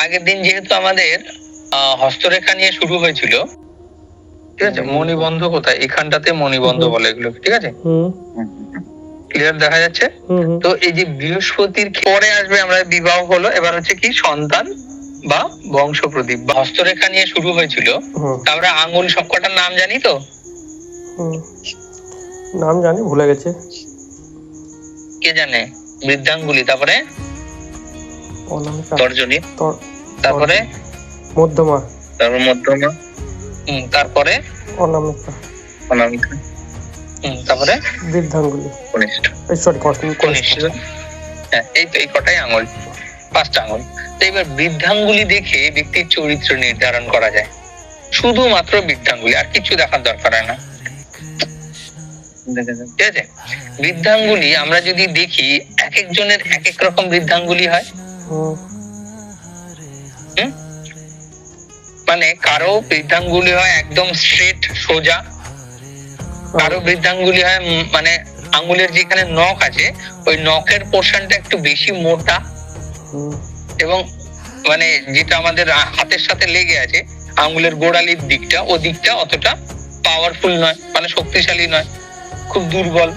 আগের দিন যেহেতু আমাদের হস্তরেখা নিয়ে শুরু হয়েছিল, ঠিক আছে, মণিবন্ধ কোথায়, এখানটাতে মণিবন্ধ বলে এগুলো, ঠিক আছে, ক্লিয়ার দেখা যাচ্ছে? তো এই যে বৃহস্পতির পরে আসবে আমরা বিবাহ হলো, এবার হচ্ছে কি সন্তান বা বংশ প্রদীপ। হস্তরেখা নিয়ে শুরু হয়েছিল, আমরা আঙ্গুল সবকটার নাম জানি তো? নাম জানি, ভুলে গেছে। কে জানে? বৃদ্ধাঙ্গুলি, তারপরে তর্জনী, তারপরে মধ্যমা, তারপর মধ্যমা, তারপরে অনামিকা, অনামিকা, তারপরে বৃদ্ধাঙ্গুলি, কনিষ্ঠ, সরি কনিষ্ঠ। হ্যাঁ, এই তো এই কটাই আঙুল, 5টা আঙুল। তো এবার বৃদ্ধাঙ্গুলি দেখে ব্যক্তির চরিত্র নির্ধারণ করা যায়, শুধুমাত্র বৃদ্ধাঙ্গুলি, আর কিছু দেখার দরকার হয় না, ঠিক আছে? বৃদ্ধাঙ্গুলি আমরা যদি দেখি, এক একজনের এক এক রকম বৃদ্ধাঙ্গুলি হয়। মানে কারো বৃদ্ধাঙ্গুলি হয় একদম স্ট্রেট সোজা, কারো বৃদ্ধাঙ্গুলি হয় মানে আঙ্গুলের যেখানে নখ আছে ওই নখের পোর্শনটা একটু বেশি মোটা, এবং মানে যেটা আমাদের হাতের সাথে লেগে আছে আঙ্গুলের গোড়ালির দিকটা, ও দিকটা অতটা পাওয়ারফুল নয়, মানে শক্তিশালী নয়, খুব দুর্বল।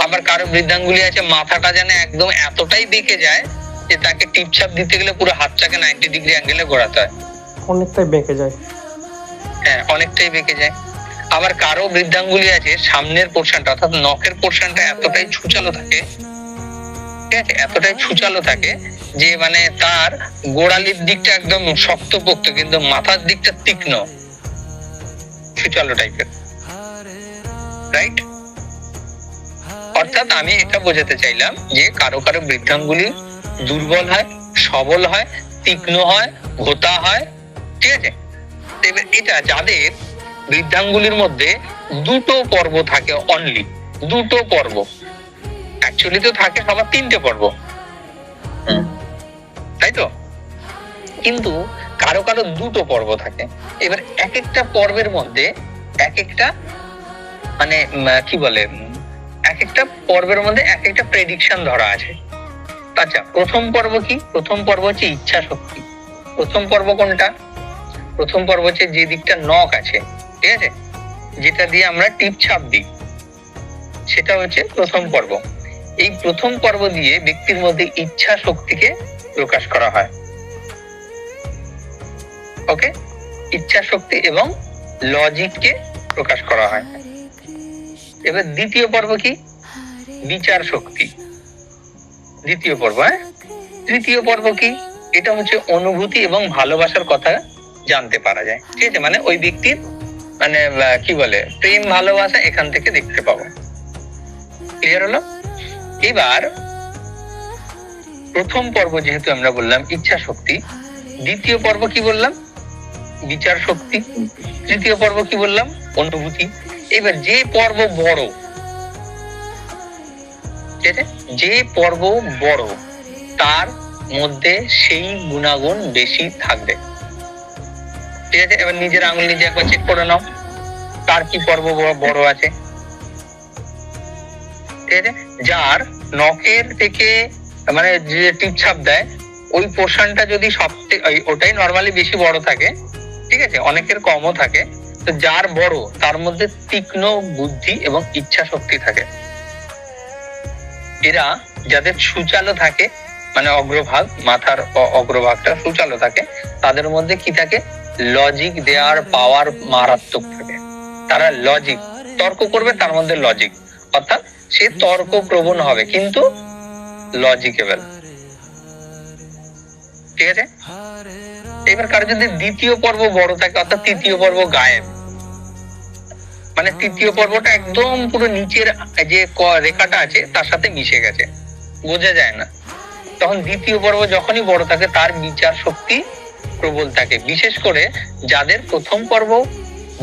আবার কারো বৃদ্ধাঙ্গুলি আছে মাথাটা যেন একদম এতটাই বেঁকে যায় যে তাকে টিপছাপ দিতে গেলে পুরো হাতটাকে 90 ডিগ্রি অ্যাঙ্গেলে ঘোরাতে হয়, অনেকটাই বেঁকে যায়। হ্যাঁ, অনেকটাই বেঁকে যায়। আবার কারো বৃদ্ধাঙ্গুলি আছে সামনের পোর্শনটা অর্থাৎ নখের পোর্শনটা এতটাই ছুচালো থাকে, ঠিক আছে, এতটাই ছুচালো থাকে যে মানে তার গোড়ালির দিকটা একদম শক্তপোক্ত কিন্তু মাথার দিকটা তীক্ষ্ণ, ছুচালো টাইপের, রাইট? অর্থাৎ আমি এটা বোঝাতে চাইলাম যে কারো কারো বৃদ্ধাঙ্গুলি দুর্বল হয়, সবল হয়, তীক্ষ্ণ হয়, ভোঁতা হয়, ঠিক আছে? এবার এটা যাদের বৃদ্ধাঙ্গুলির মধ্যে 2টো পর্ব থাকে, অনলি 2টো পর্ব, অ্যাকচুয়ালি তো থাকে সবার 3টে পর্ব, তাই তো, কিন্তু কারো কারো 2টো পর্ব থাকে। এবার এক একটা পর্বের মধ্যে এক একটা মানে কি বলে, এক একটা পর্বের মধ্যে এক একটা প্রেডিকশন ধরা আছে। আচ্ছা, প্রথম পর্ব কি? প্রথম পর্ব হচ্ছে ইচ্ছা শক্তি। প্রথম পর্ব কোনটা? প্রথম পর্ব হচ্ছে যে দিকটা নখ আছে, ঠিক আছে, যেটা দিয়ে আমরা টিপ ছাপ দিই, সেটা হচ্ছে প্রথম পর্ব। এই প্রথম পর্ব দিয়ে ব্যক্তির মধ্যে ইচ্ছা শক্তিকে প্রকাশ করা হয়, ওকে, ইচ্ছা শক্তি এবং লজিককে প্রকাশ করা হয়। এবার দ্বিতীয় পর্ব কি? বিচার শক্তি, দ্বিতীয় পর্ব। তৃতীয় পর্ব কি? এটা হচ্ছে অনুভূতি এবং ভালোবাসার কথা জানতে পারা যায়, ঠিক আছে, মানে ওই ব্যক্তির মানে কি বলে প্রেম ভালোবাসা এখান থেকে দেখতে পাবো, ক্লিয়ার হলো? এবার প্রথম পর্ব যেহেতু আমরা বললাম ইচ্ছা শক্তি, দ্বিতীয় পর্ব কি বললাম? বিচার শক্তি, তৃতীয় পর্ব কি বললাম? অনুভূতি। এবার যে পর্ব বড়, ঠিক আছে, যে পর্ব বড় তার মধ্যে সেই গুণাগুণ বেশি থাকবে, ঠিক আছে? এবার নিজের আঙুল নিজে একবার চেক করে নাও, তার কি পর্ব বড় আছে, ঠিক আছে? যার নখের থেকে মানে যে টিপছাপ দেয় ওই পোর্শনটা যদি সবথেকে ওটাই নরমালি বেশি বড় থাকে, ঠিক আছে, অনেকের কমও থাকে, তো যার বড় তার মধ্যে তীক্ষ্ণ বুদ্ধি এবং ইচ্ছা শক্তি থাকে। এরা যাদের সুচালো থাকে, মানে অগ্রভাগ, মাথার অগ্রভাগটা সুচালো থাকে, তাদের মধ্যে কি থাকে? লজিক দেওয়ার পাওয়ার মারাত্মক থাকে। তারা লজিক তর্ক করবে, তার মধ্যে লজিক, অর্থাৎ সে তর্ক প্রবণ হবে কিন্তু লজিকেবল, ঠিক আছে? এবার কারো যদি দ্বিতীয় পর্ব বড় থাকে অর্থাৎ তৃতীয় পর্ব গায়েব, মানে তৃতীয় পর্বটা একদম পুরো নিচের যে রেখাটা আছে তার সাথে মিশে গেছে, বোঝা যায় না, তখন দ্বিতীয় পর্ব যখনই বড় থাকে তার বিচার শক্তি প্রবল থাকে। বিশেষ করে যাদের প্রথম পর্ব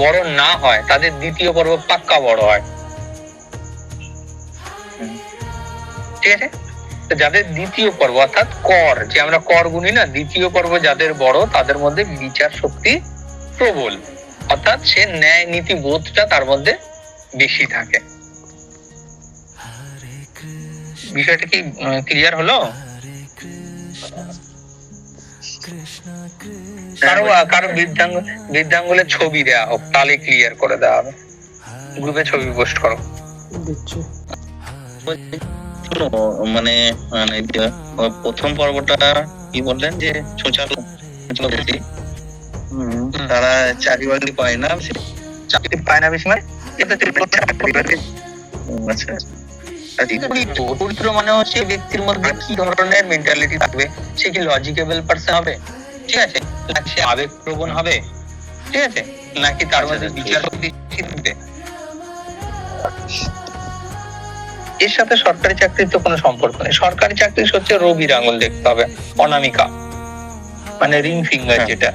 বড় না হয় তাদের দ্বিতীয় পর্ব পাক্কা বড় হয়, ঠিক আছে? তো যাদের দ্বিতীয় পর্ব অর্থাৎ কর, যে আমরা কর গুনি না, দ্বিতীয় পর্ব যাদের বড় তাদের মধ্যে বিচার শক্তি প্রবল, অর্থাৎ সে ন্যায় নীতি বোধটা তার মধ্যে বেশি থাকে। বিষয়টা কি ক্লিয়ার হলো? কারো কারো বৃদ্ধাঙ্গুলের ছবি দেওয়া হোক, তাহলে ক্লিয়ার করে দেওয়া হবে। গ্রুপে ছবি পোস্ট করো। দিচ্ছি। মানে মানে প্রথম পর্বটা কি বললেন যে সুচারু তারা চাকরি বাকরি পায় না, চাকরি পায় না বেশি, মানে চরিত্র মানে হচ্ছে ব্যক্তির মধ্যে কি ধরনের মেন্টালিটি থাকবে, সে কি লজিকেবল পারসন হবে, ঠিক আছে, নাকি সে আবেগপ্রবণ হবে, ঠিক আছে, নাকি তার মধ্যে বিচার শক্তি থাকবে। এর সাথে সরকারি চাকরির তো কোনো সম্পর্ক নেই। সরকারি চাকরি হচ্ছে রবির আঙুল দেখতে হবে, অনামিকা মানে রিং ফিঙ্গার যেটা।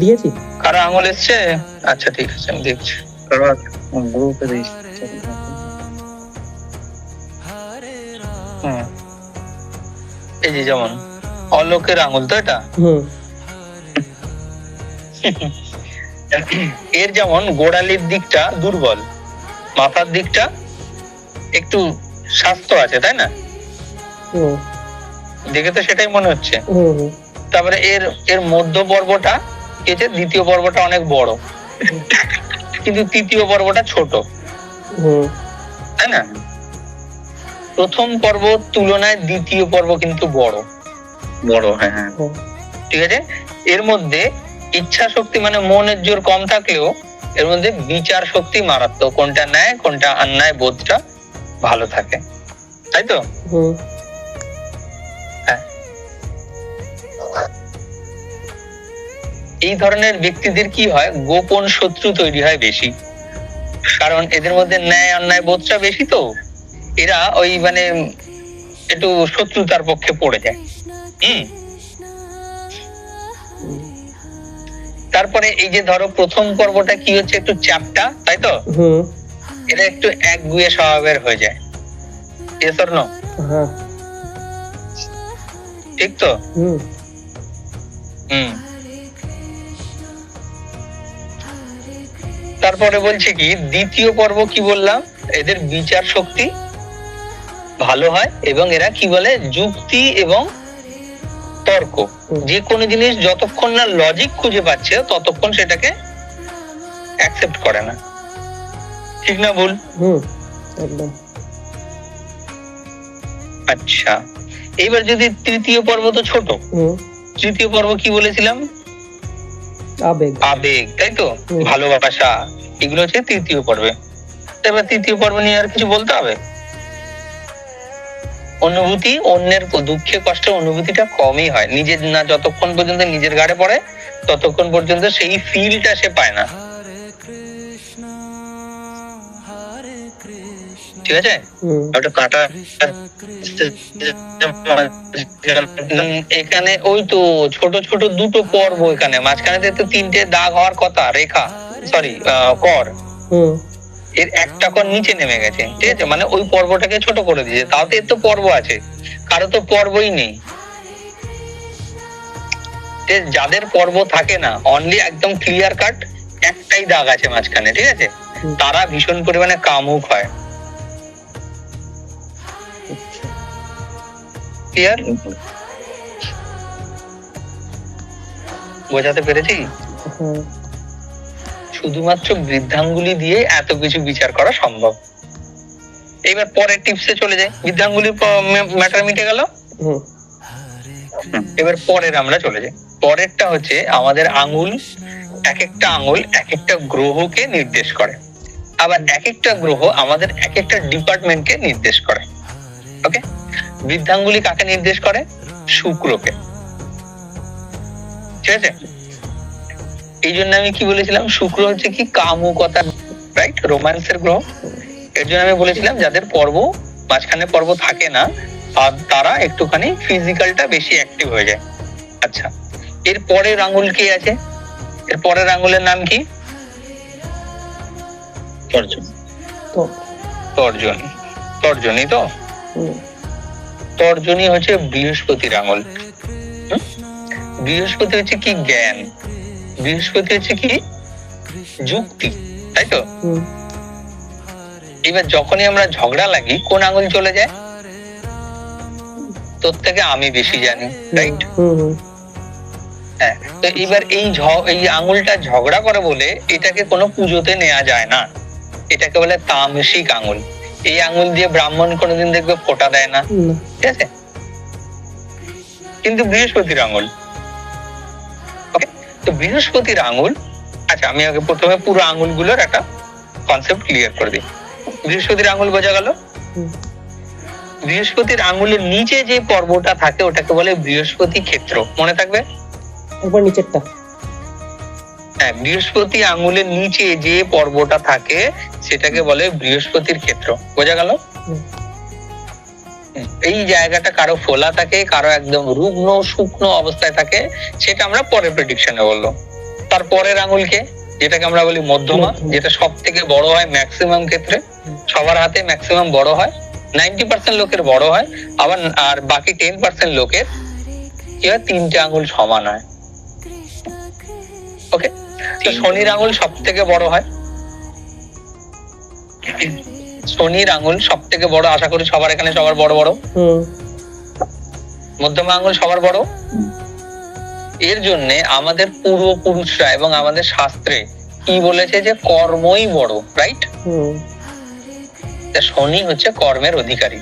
দিয়েছি। কারো আঙুল এসছে? আচ্ছা ঠিক আছে, আমি দেখছি। এই যে যেমন অলোকের আঙুল তো এটা, এর যেমন গোড়ালির দিকটা দুর্বল, মাথার দিকটা একটু স্বাস্থ্য আছে, তাই না? দেখে তো সেটাই মনে হচ্ছে। তারপরে এর এর মধ্য পর্বটা কি আছে, দ্বিতীয় পর্বটা অনেক বড়, কিন্তু তৃতীয় পর্বটা ছোট, তাই না? প্রথম পর্ব তুলনায় দ্বিতীয় পর্ব কিন্তু বড় বড়, হ্যাঁ হ্যাঁ ঠিক আছে। এর মধ্যে ইচ্ছা শক্তি মানে মনের জোর কম থাকলেও এর মধ্যে বিচার শক্তি মারাত্মক, কোনটা ন্যায় কোনটা অন্যায় বোধটা ভালো থাকে, তাই তো? হ্যাঁ, এই ধরনের ব্যক্তিদের কি হয়, গোপন শত্রু তৈরি হয় বেশি, কারণ এদের মধ্যে ন্যায় অন্যায় বোধটা বেশি, তো এরা ওই মানে একটু শত্রুতার পক্ষে পড়ে যায়। তারপরে এই যে ধরো প্রথম পর্বটা কি হচ্ছে, একটু চ্যাপ্টা, তাই তো? এটা একটু একগুঁয়ে স্বভাবের হয়ে যায়, ঠিক তো? তারপরে বলছে কি, দ্বিতীয় পর্ব কি বললাম, এদের বিচার শক্তি ভালো হয় এবং এরা কি বলে, যুক্তি এবং তর্ক, যে কোনো জিনিস যতক্ষণ না লজিক খুঁজে পাচ্ছে ততক্ষণ সেটাকে অ্যাকসেপ্ট করে না, ঠিক না ভুল? একদম। আচ্ছা, এইবার যদি তৃতীয় পর্ব তো ছোট, তৃতীয় পর্ব কি বলেছিলাম, আবেগ, আবেগ, তাই তো, ভালোবাসা, এগুলো হচ্ছে তৃতীয় পর্বে। এবার তৃতীয় পর্ব নিয়ে আর কিছু বলতে হবে? অনুভূতি, অন্যের দুঃখে কষ্টের অনুভূতিটা কমই হয়, নিজের না যতক্ষণ পর্যন্ত নিজের ঘাড়ে পড়ে ততক্ষণ পর্যন্ত সেই ফিলটা সে পায় না, ঠিক আছে? ওটা কাটা এখানে ওই তো ছোট ছোট দুটো পর্ব, এখানে মাঝখানে তো তিনটে দাগ হওয়ার কথা, রেখা, সরি কর, এর একটা কর নিচে নেমে গেছে, ঠিক আছে, মানে ওই পর্বটাকে ছোট করে দিয়েছে। তাও তো এর তো পর্ব আছে, কারো তো পর্বই নেই। যাদের পর্ব থাকে না, অনলি একদম ক্লিয়ার কাট একটাই দাগ আছে মাঝখানে, ঠিক আছে, তারা ভীষণ পরিমাণে কামুক হয়। ক্লিয়ার? বোঝাতে পেরেছি? শুধুমাত্র বৃদ্ধাঙ্গুলি দিয়ে এত কিছু বিচার করা সম্ভব। এবার পরের টিপসে চলে যাই, বৃদ্ধাঙ্গুলির ম্যাটার মিটে গেল। এবার পরের আমরা চলে যাই। পরেরটা হচ্ছে আমাদের আঙ্গুল, এক একটা আঙ্গুল এক একটা গ্রহকে নির্দেশ করে, আবার এক একটা গ্রহ আমাদের এক একটা ডিপার্টমেন্টকে নির্দেশ করে। ওকে, বৃদ্ধাঙ্গুলি কাকে নির্দেশ করে? শুক্রকে, ঠিক আছে। এই জন্য আমি কি বলেছিলাম, শুক্র হচ্ছে কি কামুকতা, রাইট, রোম্যান্সের গ্রহ। এর জন্য আমি বলেছিলাম যাদের পর্ব মাঝখানে পর্ব থাকে না তারা একটুখানি ফিজিক্যালটা বেশি অ্যাক্টিভ হয়ে যায়। আচ্ছা, এর পরের আঙ্গুল কি আছে? এর পরের আঙ্গুলের নাম কি? তর্জনী। তর্জনী, তর্জনী তো, তর্জনী হচ্ছে বৃহস্পতির আঙ্গুল। বৃহস্পতি হচ্ছে কি? জ্ঞান। বৃহস্পতি হচ্ছে কি? যুক্তি, তাই তো। এবার যখনই আমরা ঝগড়া লাগি কোন আঙ্গুল চলে যায়? তোর থেকে আমি বেশি জানি, রাইট? হুম হুম হ্যাঁ, তো এবার এই আঙুলটা ঝগড়া করে বলে এটাকে কোনো পুজোতে নেওয়া যায় না। এটাকে বলে তামসিক আঙুল। এই আঙুল দিয়ে ব্রাহ্মণ কোনোদিন দেখবে ফোঁটা দেয় না, না। ঠিক আছে? কিন্তু বৃহস্পতির আঙুল, ওকে, তো বৃহস্পতির আঙুল, আচ্ছা আমি আগে প্রথমে পুরো আঙুলগুলোর একটা কনসেপ্ট ক্লিয়ার করে দিই। বৃহস্পতির আঙুল বোঝা গেল? হুম। বৃহস্পতির আঙুলের নিচে যে পর্বটা থাকে ওটাকে বলে বৃহস্পতি ক্ষেত্র, মনে থাকবে? একবার নিচেরটা। হ্যাঁ, বৃহস্পতি আঙুলের নিচে যে পর্বটা থাকে সেটাকে বলে বৃহস্পতির ক্ষেত্র, বোঝা গেল? হুম। এই জায়গাটা কারো ফোলা থাকে, কারো একদম রুগ্ন শুকনো অবস্থায় থাকে, সেটা আমরা পরের প্রেডিকশনে বললো। তারপরের আঙুলকে, যেটাকে আমরা বলি মধ্যমা, যেটা সব থেকে বড় হয় ম্যাক্সিমাম ক্ষেত্রে, সবার হাতে ম্যাক্সিমাম বড় হয়, 90% লোকের বড় হয়, আবার আর বাকি 10% লোকের কি হয়, তিনটে আঙুল সমান হয়। ওকে, তো শনির আঙুল সব থেকে বড় হয়, শনির আঙুল সব থেকে বড়, আশা করি সবার এখানে সবার বড় বড়। মধ্যমা আঙুল সবার বড়। এর জন্য আমাদের পূর্বপুরুষরা এবং আমাদের শাস্ত্রে কি বলেছে যে কর্মই বড়, রাইট? শনি হচ্ছে কর্মের অধিকারী,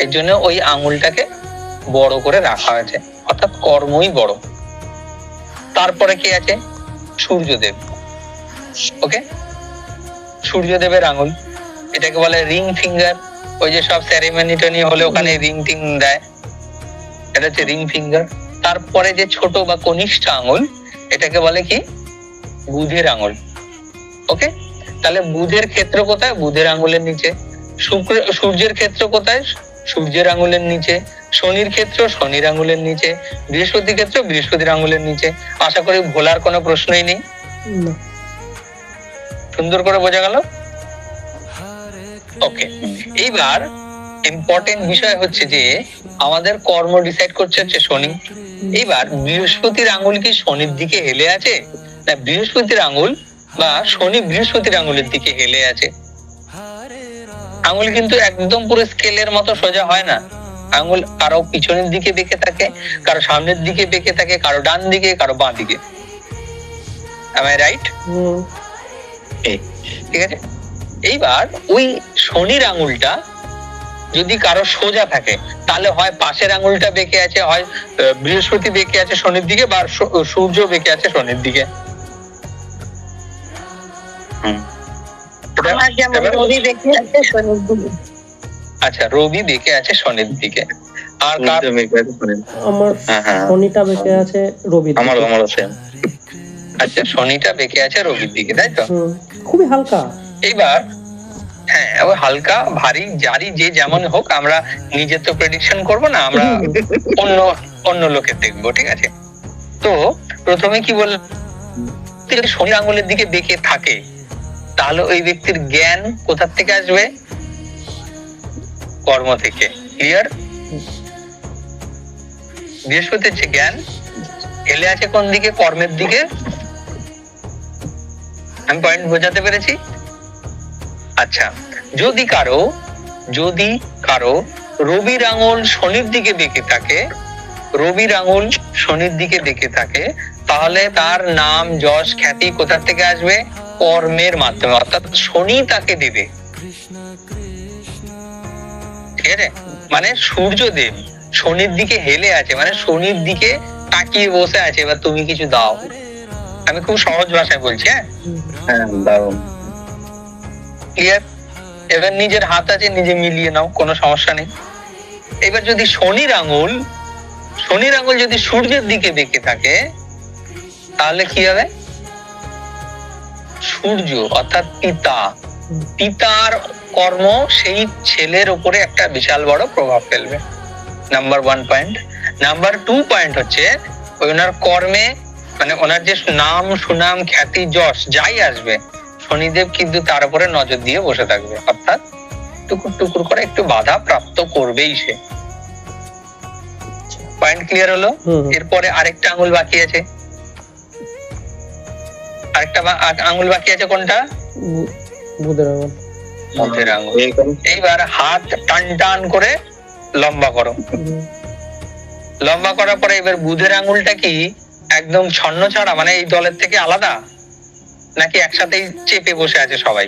এর জন্য ওই আঙুলটাকে বড় করে রাখা হয়েছে, অর্থাৎ কর্মই বড়। তারপরে কি আছে? সূর্যদেব। ওকে, সূর্যদেবের আঙুল, এটাকে বলে রিং ফিঙ্গার। ওই যে সব সেরেমনি টনি হলে ওখানে রিং টিং দেয়, এটা হচ্ছে রিং ফিঙ্গার। তারপরে যে ছোট বা কনিষ্ঠ আঙুল, এটাকে বলে কি? বুধের আঙুল। ওকে, তাহলে বুধের ক্ষেত্র কোথায়? বুধের আঙুলের নিচে। সূর্যের ক্ষেত্র কোথায়? সূর্যের আঙুলের নিচে। শনির ক্ষেত্র শনির আঙুলের নিচে। বৃহস্পতির ক্ষেত্র বৃহস্পতির আঙুলের নিচে। আশা করি ভোলার কোনো প্রশ্নই নেই। সুন্দর করে বোঝা গেল? ওকে, এইবার ইম্পর্টেন্ট বিষয় হচ্ছে যে আমাদের কর্ম ডিসাইড করছে হচ্ছে শনি। এইবার বৃহস্পতির আঙুল কি শনির দিকে হেলে আছে, না বৃহস্পতির আঙুল বা শনি বৃহস্পতির আঙুলের দিকে হেলে আছে? আঙুল কিন্তু একদম পুরো স্কেলের মতো সোজা হয় না। আঙুল কারো পিছনের দিকে বেঁকে থাকে, কারো সামনের দিকে বেঁকে থাকে, কারো ডান দিকে, কারো বাঁ দিকে। am I right? ঠিক আছে, এইবার ওই শনির আঙুলটা যদি কারো সোজা থাকে তাহলে হয় পাশের আঙুলটা বেঁকে আছে, হয় বৃহস্পতি বেঁকে আছে শনির দিকে, বা সূর্য বেঁকে আছে শনির দিকে। আচ্ছা, রবি বেঁকে আছে শনির দিকে, আর আমার শনিটা বেঁকে আছে রবির দিকে। আমারও সেম। আচ্ছা, শনিটা বেঁকে আছে রবির দিকে, তাই তো? খুবই হালকা। এইবার হ্যাঁ, হালকা ভারী জারি যে যেমন হোক, আমরা নিজের তো প্রেডিকশন করব না, আমরা অন্য অন্য লোকের দেখবো, ঠিক আছে? তো প্রথমে কি বল, যদি শনি আঙুলের দিকে বেঁকে থাকে তাহলে ওই ব্যক্তির জ্ঞান কোথা থেকে আসবে? কর্ম থেকে। ক্লিয়ার? বৃহস্পতির যে জ্ঞান হেলে আছে কোন দিকে? কর্মের দিকে। আমি পয়েন্ট বোঝাতে পেরেছি? আচ্ছা, যদি কারো রবির আঙুল শনির দিকে বেঁকে থাকে, রবির আঙুল শনির দিকে বেঁকে থাকে, তাহলে তার নাম যশ খ্যাতি কোথা থেকে আসবে? কর্মের মাধ্যমে, অর্থাৎ শনি তাকে দেবে। ঠিক আছে, মানে সূর্যদেব শনির দিকে হেলে আছে, মানে শনির দিকে তাকিয়ে বসে আছে, এবার তুমি কিছু দাও। আমি খুব সহজ ভাষায় বলছি। হ্যাঁ, দারুণ। ক্লিয়ার? এবার নিজের হাত আছে, নিজে মিলিয়ে নাও, কোনো সমস্যা নেই। এবার যদি শনির আঙুল যদি সূর্যের দিকে বেঁকে থাকে তাহলে কি হবে? সূর্য অর্থাৎ পিতার কর্ম সেই ছেলের উপরে একটা বিশাল বড় প্রভাব ফেলবে। Number 1 point. নাম্বার 2 পয়েন্ট হচ্ছে ওনার কর্মে, মানে ওনার যে নাম সুনাম খ্যাতি যশ যাই আসবে, শনিদেব কিন্তু তার উপরে নজর দিয়ে বসে থাকবে, অর্থাৎ টুকুর টুকুর করে একটু বাধা প্রাপ্ত করবেই সে। পয়েন্ট ক্লিয়ার হলো? এরপরে আরেকটা আঙুল বাকি আছে। আরেকটা আঙুল বাকি আছে, কোনটা? বুধের আঙুল। এইবার হাত টান টান করে লম্বা করো। লম্বা করার পরে এবার বুধের আঙুলটা কি একদম ছন্ন ছাড়া, মানে এই দলের থেকে আলাদা, নাকি একসাথেই চেপে বসে আছে সবাই?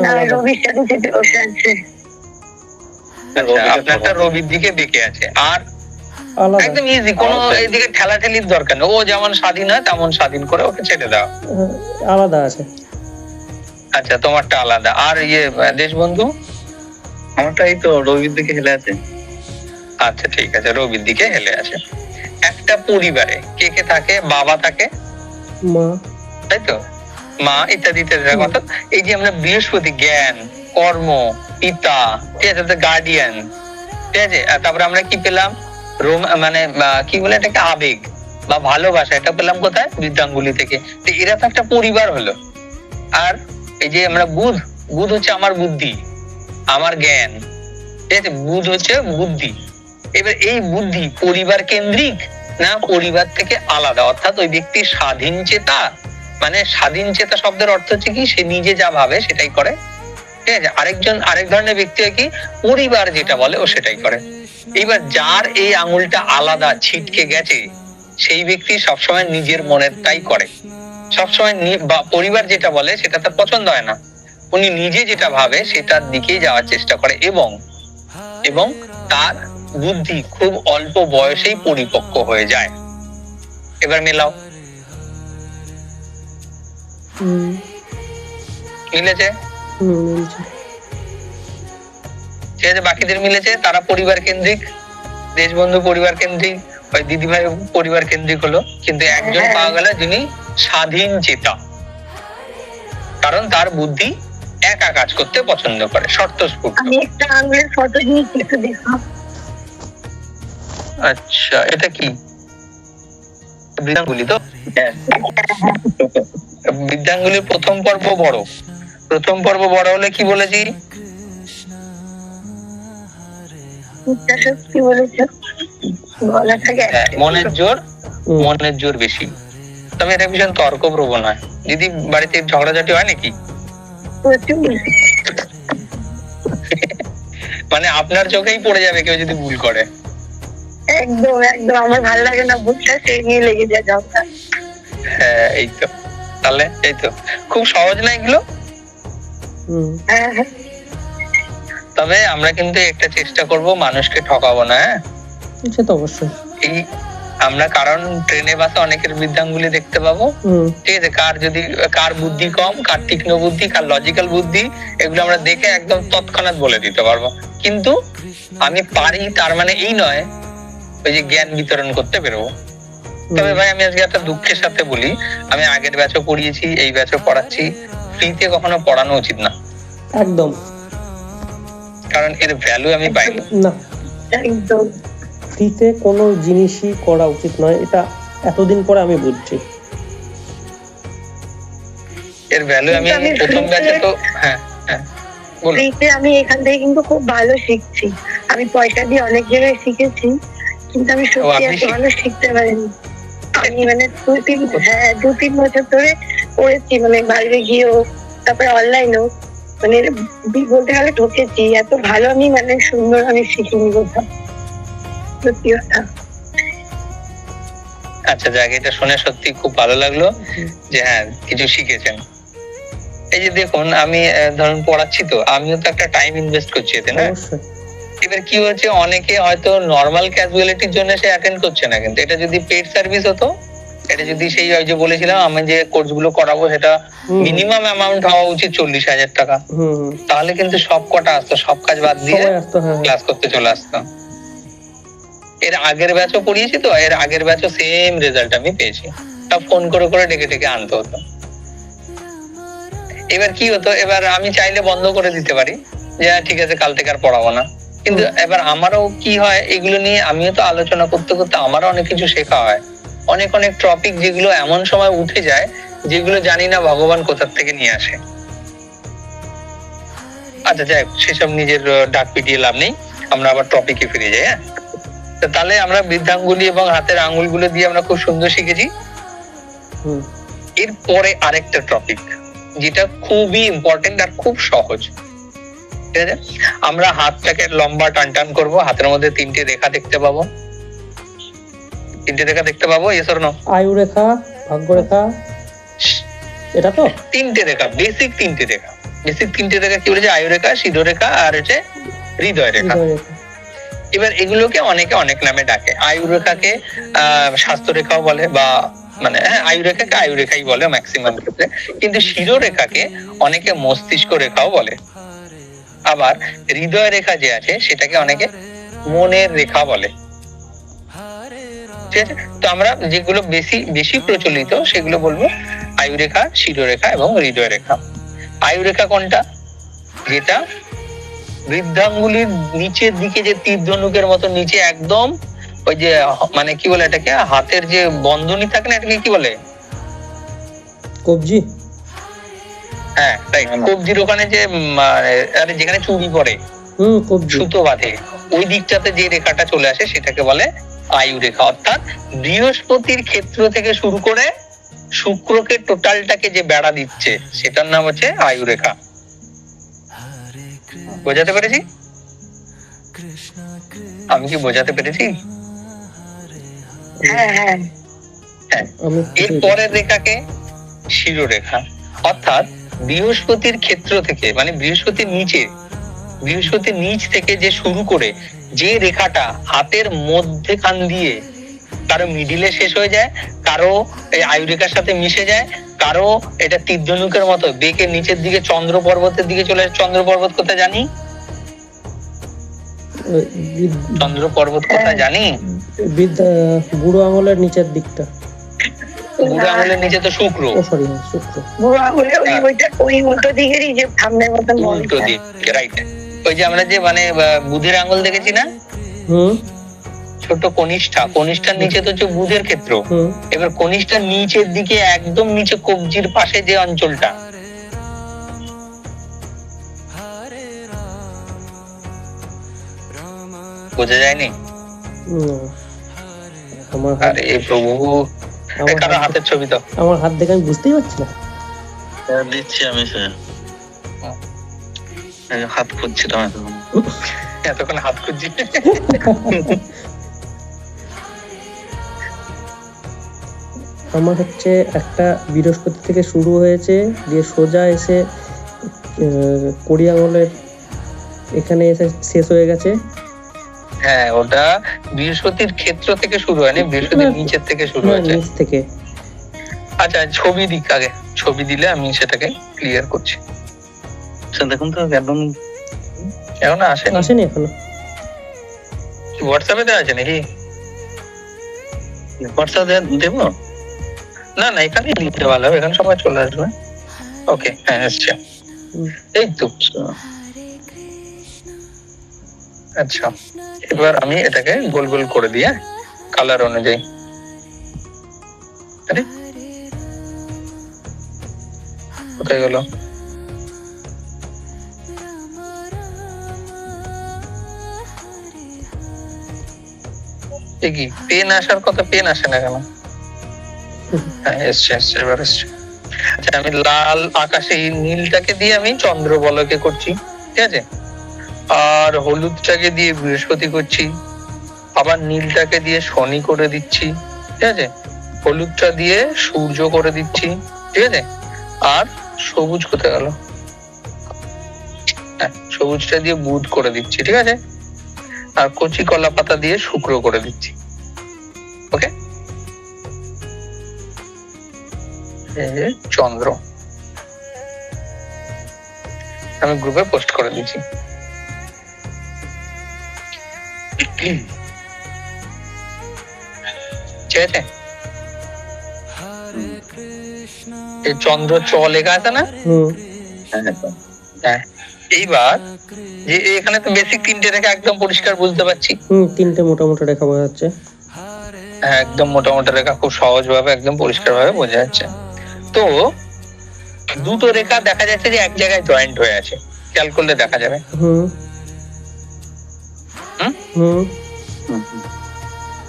না, আলাদা। রবির সাথে চেপে বসে আছে। আচ্ছা, আপনারটা রবির দিকে বেঁকে আছে। আর আলাদা। একদম ইজি, কোনো এইদিকে ঠেলাঠেলির দরকার নেই, ও যেমন স্বাধীন হয় তেমন স্বাধীন করে ওকে ছেড়ে দাও। আলাদা আছে। আচ্ছা, তোমারটা আলাদা। আর দেশবন্ধু? আমারটা এই তো রবির দিকে হেলে আছে। আচ্ছা ঠিক আছে, রবির দিকে হেলে আছে। একটা পরিবারে কে কে থাকে? বাবা থাকে, মা, তাই তো, মা ইত্যাদি ইত্যাদি। অর্থাৎ এই যে আমরা বৃহস্পতি, জ্ঞান, কর্ম, পিতা, ঠিক আছে, গার্ডিয়ান, ঠিক আছে। আর তারপরে আমরা কি পেলাম? মানে কি বলে এটাকে, আবেগ বা ভালোবাসা, এটা পেলাম কোথায়? বৃদ্ধাঙ্গুলি থেকে। তো এরা তো একটা পরিবার হলো। আর এই যে আমরা বুধ, বুধ হচ্ছে আমার বুদ্ধি, আমার জ্ঞান, ঠিক আছে, বুধ হচ্ছে বুদ্ধি। এবার এই বুদ্ধি পরিবার কেন্দ্রিক না পরিবার থেকে আলাদা? অর্থাৎ ওই ব্যক্তি স্বাধীন চেতা, মানে স্বাধীন চেতা শব্দের অর্থ হচ্ছে কি, সে নিজে যা ভাবে সেটাই করে, ঠিক আছে। আরেক ধরনের ব্যক্তি হয় কি, পরিবার যেটা বলে ও সেটাই করে। এইবার যার এই আঙুলটা আলাদা ছিটকে গেছে, সেই ব্যক্তি সবসময় নিজের মনের তাই করে, সবসময় পরিবার যেটা বলে সেটা তার পছন্দ হয় না, উনি নিজে যেটা ভাবে সেটার দিকেই যাওয়ার চেষ্টা করে, এবং তার বুদ্ধি খুব অল্প বয়সেই পরিপক্ক হয়ে যায়। এবার মেলাও, মিলেছে? মিলছে। ঠিক আছে, বাকিদের মিলেছে, তারা পরিবার কেন্দ্রিক। দেশবন্ধু পরিবার কেন্দ্রিক, ওই দিদিভাই পরিবার কেন্দ্রিক হলো। কিন্তু একজন পাওয়া গেল যিনি স্বাধীন চেতা, কারণ তার বুদ্ধি একা কাজ করতে পছন্দ করে, স্বতঃস্ফূর্ত। আমি একটা আঙুলের ফটো নিয়েছি, একটু দেখো। আচ্ছা, এটা কি বৃদ্ধাঙ্গুলি? তো বৃদ্ধাঙ্গুলির প্রথম পর্ব বড় হলে কি বলেছি? শক্তি বলেছো, গলা থাকে মনের জোর বেশি। তবে এটা ভীষণ তর্কপ্রবণ হয়। দিদি, বাড়িতে ঝগড়াঝাটি হয় নাকি? মানে আপনার চোখেই পড়ে যাবে কেউ যদি ভুল করে। একদম একদম, আমার ভালো লাগে না ভুলটা, সেই নিয়ে লেগে যায় ঝগড়া। হ্যাঁ, এই তো, তাহলে এই তো খুব সহজ না এগুলো? হ্যাঁ হ্যাঁ। তবে আমরা কিন্তু একটা চেষ্টা করব, মানুষকে ঠকাবো না। হ্যাঁ, সে তো অবশ্যই। এই আমরা, কারণ ট্রেনে বাসে অনেকের বৃদ্ধাঙ্গুলি দেখতে পাবো, ঠিক আছে। কার বুদ্ধি কম, কার তীক্ষ্ণ বুদ্ধি, কার লজিক্যাল বুদ্ধি, এগুলো আমরা দেখে একদম তৎক্ষণাৎ বলে দিতে পারবো। কিন্তু আমি পারি তার মানে এই নয় ওই যে জ্ঞান বিতরণ করতে বেরোবো। তবে ভাই, আমি আজকে একটা দুঃখের সাথে বলি, আমি আগের ব্যাচও পড়িয়েছি, এই ব্যাচও পড়াচ্ছি, ফ্রিতে কখনো পড়ানো উচিত না একদম, কারণ এর ভ্যালু আমি পাইনি। না, একদম ফ্রিতে কোনো জিনিসই করা উচিত নয়, এটা এতদিন পরে আমি বুঝছি। এর ভ্যালু আমি প্রথম ব্যাচে তো ফ্রিতে আমি এখান থেকে কিন্তু খুব ভালো শিখছি। আমি পয়সা দিয়ে অনেক জায়গায় শিখেছি, কিন্তু আমি সত্যি এত ভালো শিখতে পারিনি। আমি মানে 2-3 বছর ধরে পড়েছি, মানে বাইরে গিয়েও, তারপরে অনলাইনেও, মানে বলতে গেলে ঢুকেছি। এত ভালো আমি মানে সুন্দর আমি শিখিনি কোথাও, সত্যি কথা। আচ্ছা, যাক, এটা শুনে সত্যি খুব ভালো লাগলো যে হ্যাঁ, কিছু শিখেছেন। এই যে দেখুন, আমি ধরুন পড়াচ্ছি, তো আমিও তো একটা টাইম ইনভেস্ট করছি এতে, না? এবার কি হচ্ছে, অনেকে হয়তো নর্মাল ক্যাজুয়ালিটির জন্য সে অ্যাটেন্ড করছে না, কিন্তু এটা যদি পেড সার্ভিস হতো, এটা যদি সেই যে বলেছিলাম আমি যে কোর্স গুলো করাবো, সেটা মিনিমাম অ্যামাউন্ট হওয়া উচিত 40,000 টাকা, তাহলে কিন্তু সব কটা আসতো, সব কাজ বাদ দিয়ে ক্লাস করতে চলে আসতো। এর আগের ব্যাচও পড়িয়েছি, তো এর আগের ব্যাচও সেম রেজাল্ট আমি পেয়েছি। সব ফোন করে করে ডেকে আনতে হতো। এবার কি হতো, এবার আমি চাইলে বন্ধ করে দিতে পারি যে ঠিক আছে, কাল থেকে আর পড়াবো না, কিন্তু এবার আমারও কি হয়, এগুলো নিয়ে আমিও তো আলোচনা করতে করতে আমারও অনেক কিছু শেখা হয়। অনেক টপিক যেগুলো এমন সময় উঠে যায় যেগুলো জানি না ভগবান কোথার থেকে নিয়ে আসে। আচ্ছা, যাই হোক, সেসব নিজের ডাক পিটিয়ে লাভ নেই, আমরা আবার টপিকে ফিরে যাই। হ্যাঁ, তাহলে আমরা বৃদ্ধাঙ্গুলি এবং হাতের আঙ্গুলগুলো দিয়ে আমরা খুব সুন্দর শিখেছি। এরপরে আরেকটা টপিক যেটা খুবই ইম্পর্টেন্ট আর খুব সহজ, ঠিক আছে। আমরা হাতটাকে লম্বা টান টান করবো, হাতের মধ্যে 3টে রেখা দেখতে পাবো, তিনটে রেখা দেখতে পাবো, এস অর নো? আয়ু রেখা, ভাগ্য রেখা, এটা তো তিনটে রেখা, বেসিক তিনটে রেখা। বেসিক তিনটে রেখা কি বলেছে? আয়ু রেখা, শিরো রেখা আর হচ্ছে হৃদয় রেখা। হৃদয় রেখা। এবার এগুলোকে অনেকে অনেক নামে ডাকে। আয়ু রেখাকে স্বাস্থ্য রেখাও বলে, বা মানে হ্যাঁ আয়ু রেখাকে আয়ু রেখাই বলে ম্যাক্সিমাম ক্ষেত্রে, কিন্তু শিরো রেখাকে অনেকে মস্তিষ্ক রেখাও বলে। আবার হৃদয় রেখা যে আছে সেটাকে অনেকে মনের রেখা বলে। ঠিক আছে, তো আমরা যেগুলো বেশি বেশি প্রচলিত সেগুলো বলবো আয়ু রেখা, শিরো রেখা এবং হৃদয় রেখা। আয়ু রেখা কোনটা? যেটা বৃদ্ধাঙ্গুলির নিচের দিকে যে তীর ধনুকের মতো নিচে একদম ওই যে মানে কি বলে এটাকে, হাতের যে বন্ধনী থাকে না, এটাকে কি বলে? কবজি। হ্যাঁ রাইট, কবজির ওখানে যে আরে যেখানে চুড়ি পড়ে, কবজি, সুতো বাঁধে, ওই দিকটাতে যে রেখাটা চলে আসে সেটাকে বলে আয়ু রেখা। অর্থাৎ বৃহস্পতির ক্ষেত্র থেকে শুরু করে শুক্রকে টোটালটাকে যে বেড়া দিচ্ছে সেটার নাম হচ্ছে আয়ু রেখা। বোঝাতে পেরেছি? আমি কি বোঝাতে পেরেছি? হ্যাঁ হ্যাঁ হ্যাঁ। এর পরের রেখাকে শিরো রেখা। অর্থাৎ বৃহস্পতির ক্ষেত্র থেকে মানে বৃহস্পতির নিচ থেকে যে শুরু করে যে রেখাটা হাতের মধ্যেখান দিয়ে কারো মিডিলে শেষ হয়ে যায়, কারো এই আয়ু রেখার সাথে মিশে যায়, কারো এটা তীর ধনুকের মতো বেঁকে নিচের দিকে চন্দ্র পর্বতের দিকে চলে যায়। চন্দ্র পর্বত কোথায় জানি? চন্দ্র পর্বত কোথায় জানি? বুড়ো আঙুলের নিচের দিকটা। বুড়ো আঙুলের নিচে তো শুক্র। সরি, শুক্র। বুড়ো আঙুলে ওই উল্টো দিকেরই যে সামনের মতন উল্টো দিক, রাইট। ওই যে আমরা যে মানে বুধের আঙুল দেখেছি না, ছোট কনিষ্ঠার নিচে তো হচ্ছে বুধের ক্ষেত্র। এবার কনিষ্ঠার নিচের দিকে একদম নিচে কবজির পাশে যে অঞ্চলটা, বোঝা যায়নি? আরে প্রভু, কারো হাতের ছবি দাও। আমার হাত দেখে আমি বুঝতেই পারছি না। দিচ্ছি আমি, হাত খুঁজছিলাম এতক্ষণ হাত খুঁজছি। আমার হচ্ছে একটা বৃহস্পতি থেকে শুরু হয়েছে, দিয়ে সোজা এসে কড়ি আঙুলের এখানে এসে শেষ হয়ে গেছে। হ্যাঁ, ওটা বৃহস্পতির ক্ষেত্র থেকে শুরু হয়নি, বৃহস্পতির নিচের থেকে শুরু হয়েছে। নিচ থেকে। আচ্ছা, ছবি দিক আগে, ছবি দিলে আমি সেটাকে ক্লিয়ার করছি। দেখুন তো, একদম এখন আসেনি এখনো। হোয়াটসঅ্যাপে দেওয়া আছে নাকি? হোয়াটসঅ্যাপে দেবো? না না, এখানে দিতে ভালো হবে, এখানে সময় চলে আসবে। ওকে, হ্যাঁ এসছে, এই তো। আচ্ছা, এবার আমি এটাকে গোল গোল করে দিয়ে কালার অনুযায়ী। আরে কোথায় গেল? কি পেন আসার কথা, পেন আসে না কেন? হ্যাঁ এসছে, এবার এসছে। আচ্ছা, আমি লাল আকাশে এই নীলটাকে দিয়ে আমি চন্দ্র বলকে করছি, ঠিক আছে? আর হলুদটাকে দিয়ে বৃহস্পতি করছি, আবার নীলটাকে দিয়ে শনি করে দিচ্ছি, ঠিক আছে? হলুদটা দিয়ে সূর্য করে দিচ্ছি, ঠিক আছে? আর সবুজ কোথায় গেল? হ্যাঁ, সবুজটা দিয়ে বুধ করে দিচ্ছি, ঠিক আছে? আর কচি কলা পাতা দিয়ে শুক্র করে দিচ্ছি। ওকে, চন্দ্র আমি গ্রুপে পোস্ট করে দিচ্ছি। ঠিক আছে, এই চন্দ্র চ লেখা আছে না? হ্যাঁ, এইবার যে এখানে তো বেসিক তিনটে রেখা একদম পরিষ্কার বুঝতে পারছি। তিনটে মোটামুটি রেখা বোঝা যাচ্ছে। হ্যাঁ, একদম মোটামুটি রেখা খুব সহজ ভাবে একদম পরিষ্কার ভাবে বোঝা যাচ্ছে। তো দুটো রেখা দেখা যাচ্ছে যে এক জায়গায় জয়েন্ট হয়ে আছে, খেয়াল করলে দেখা যাবে।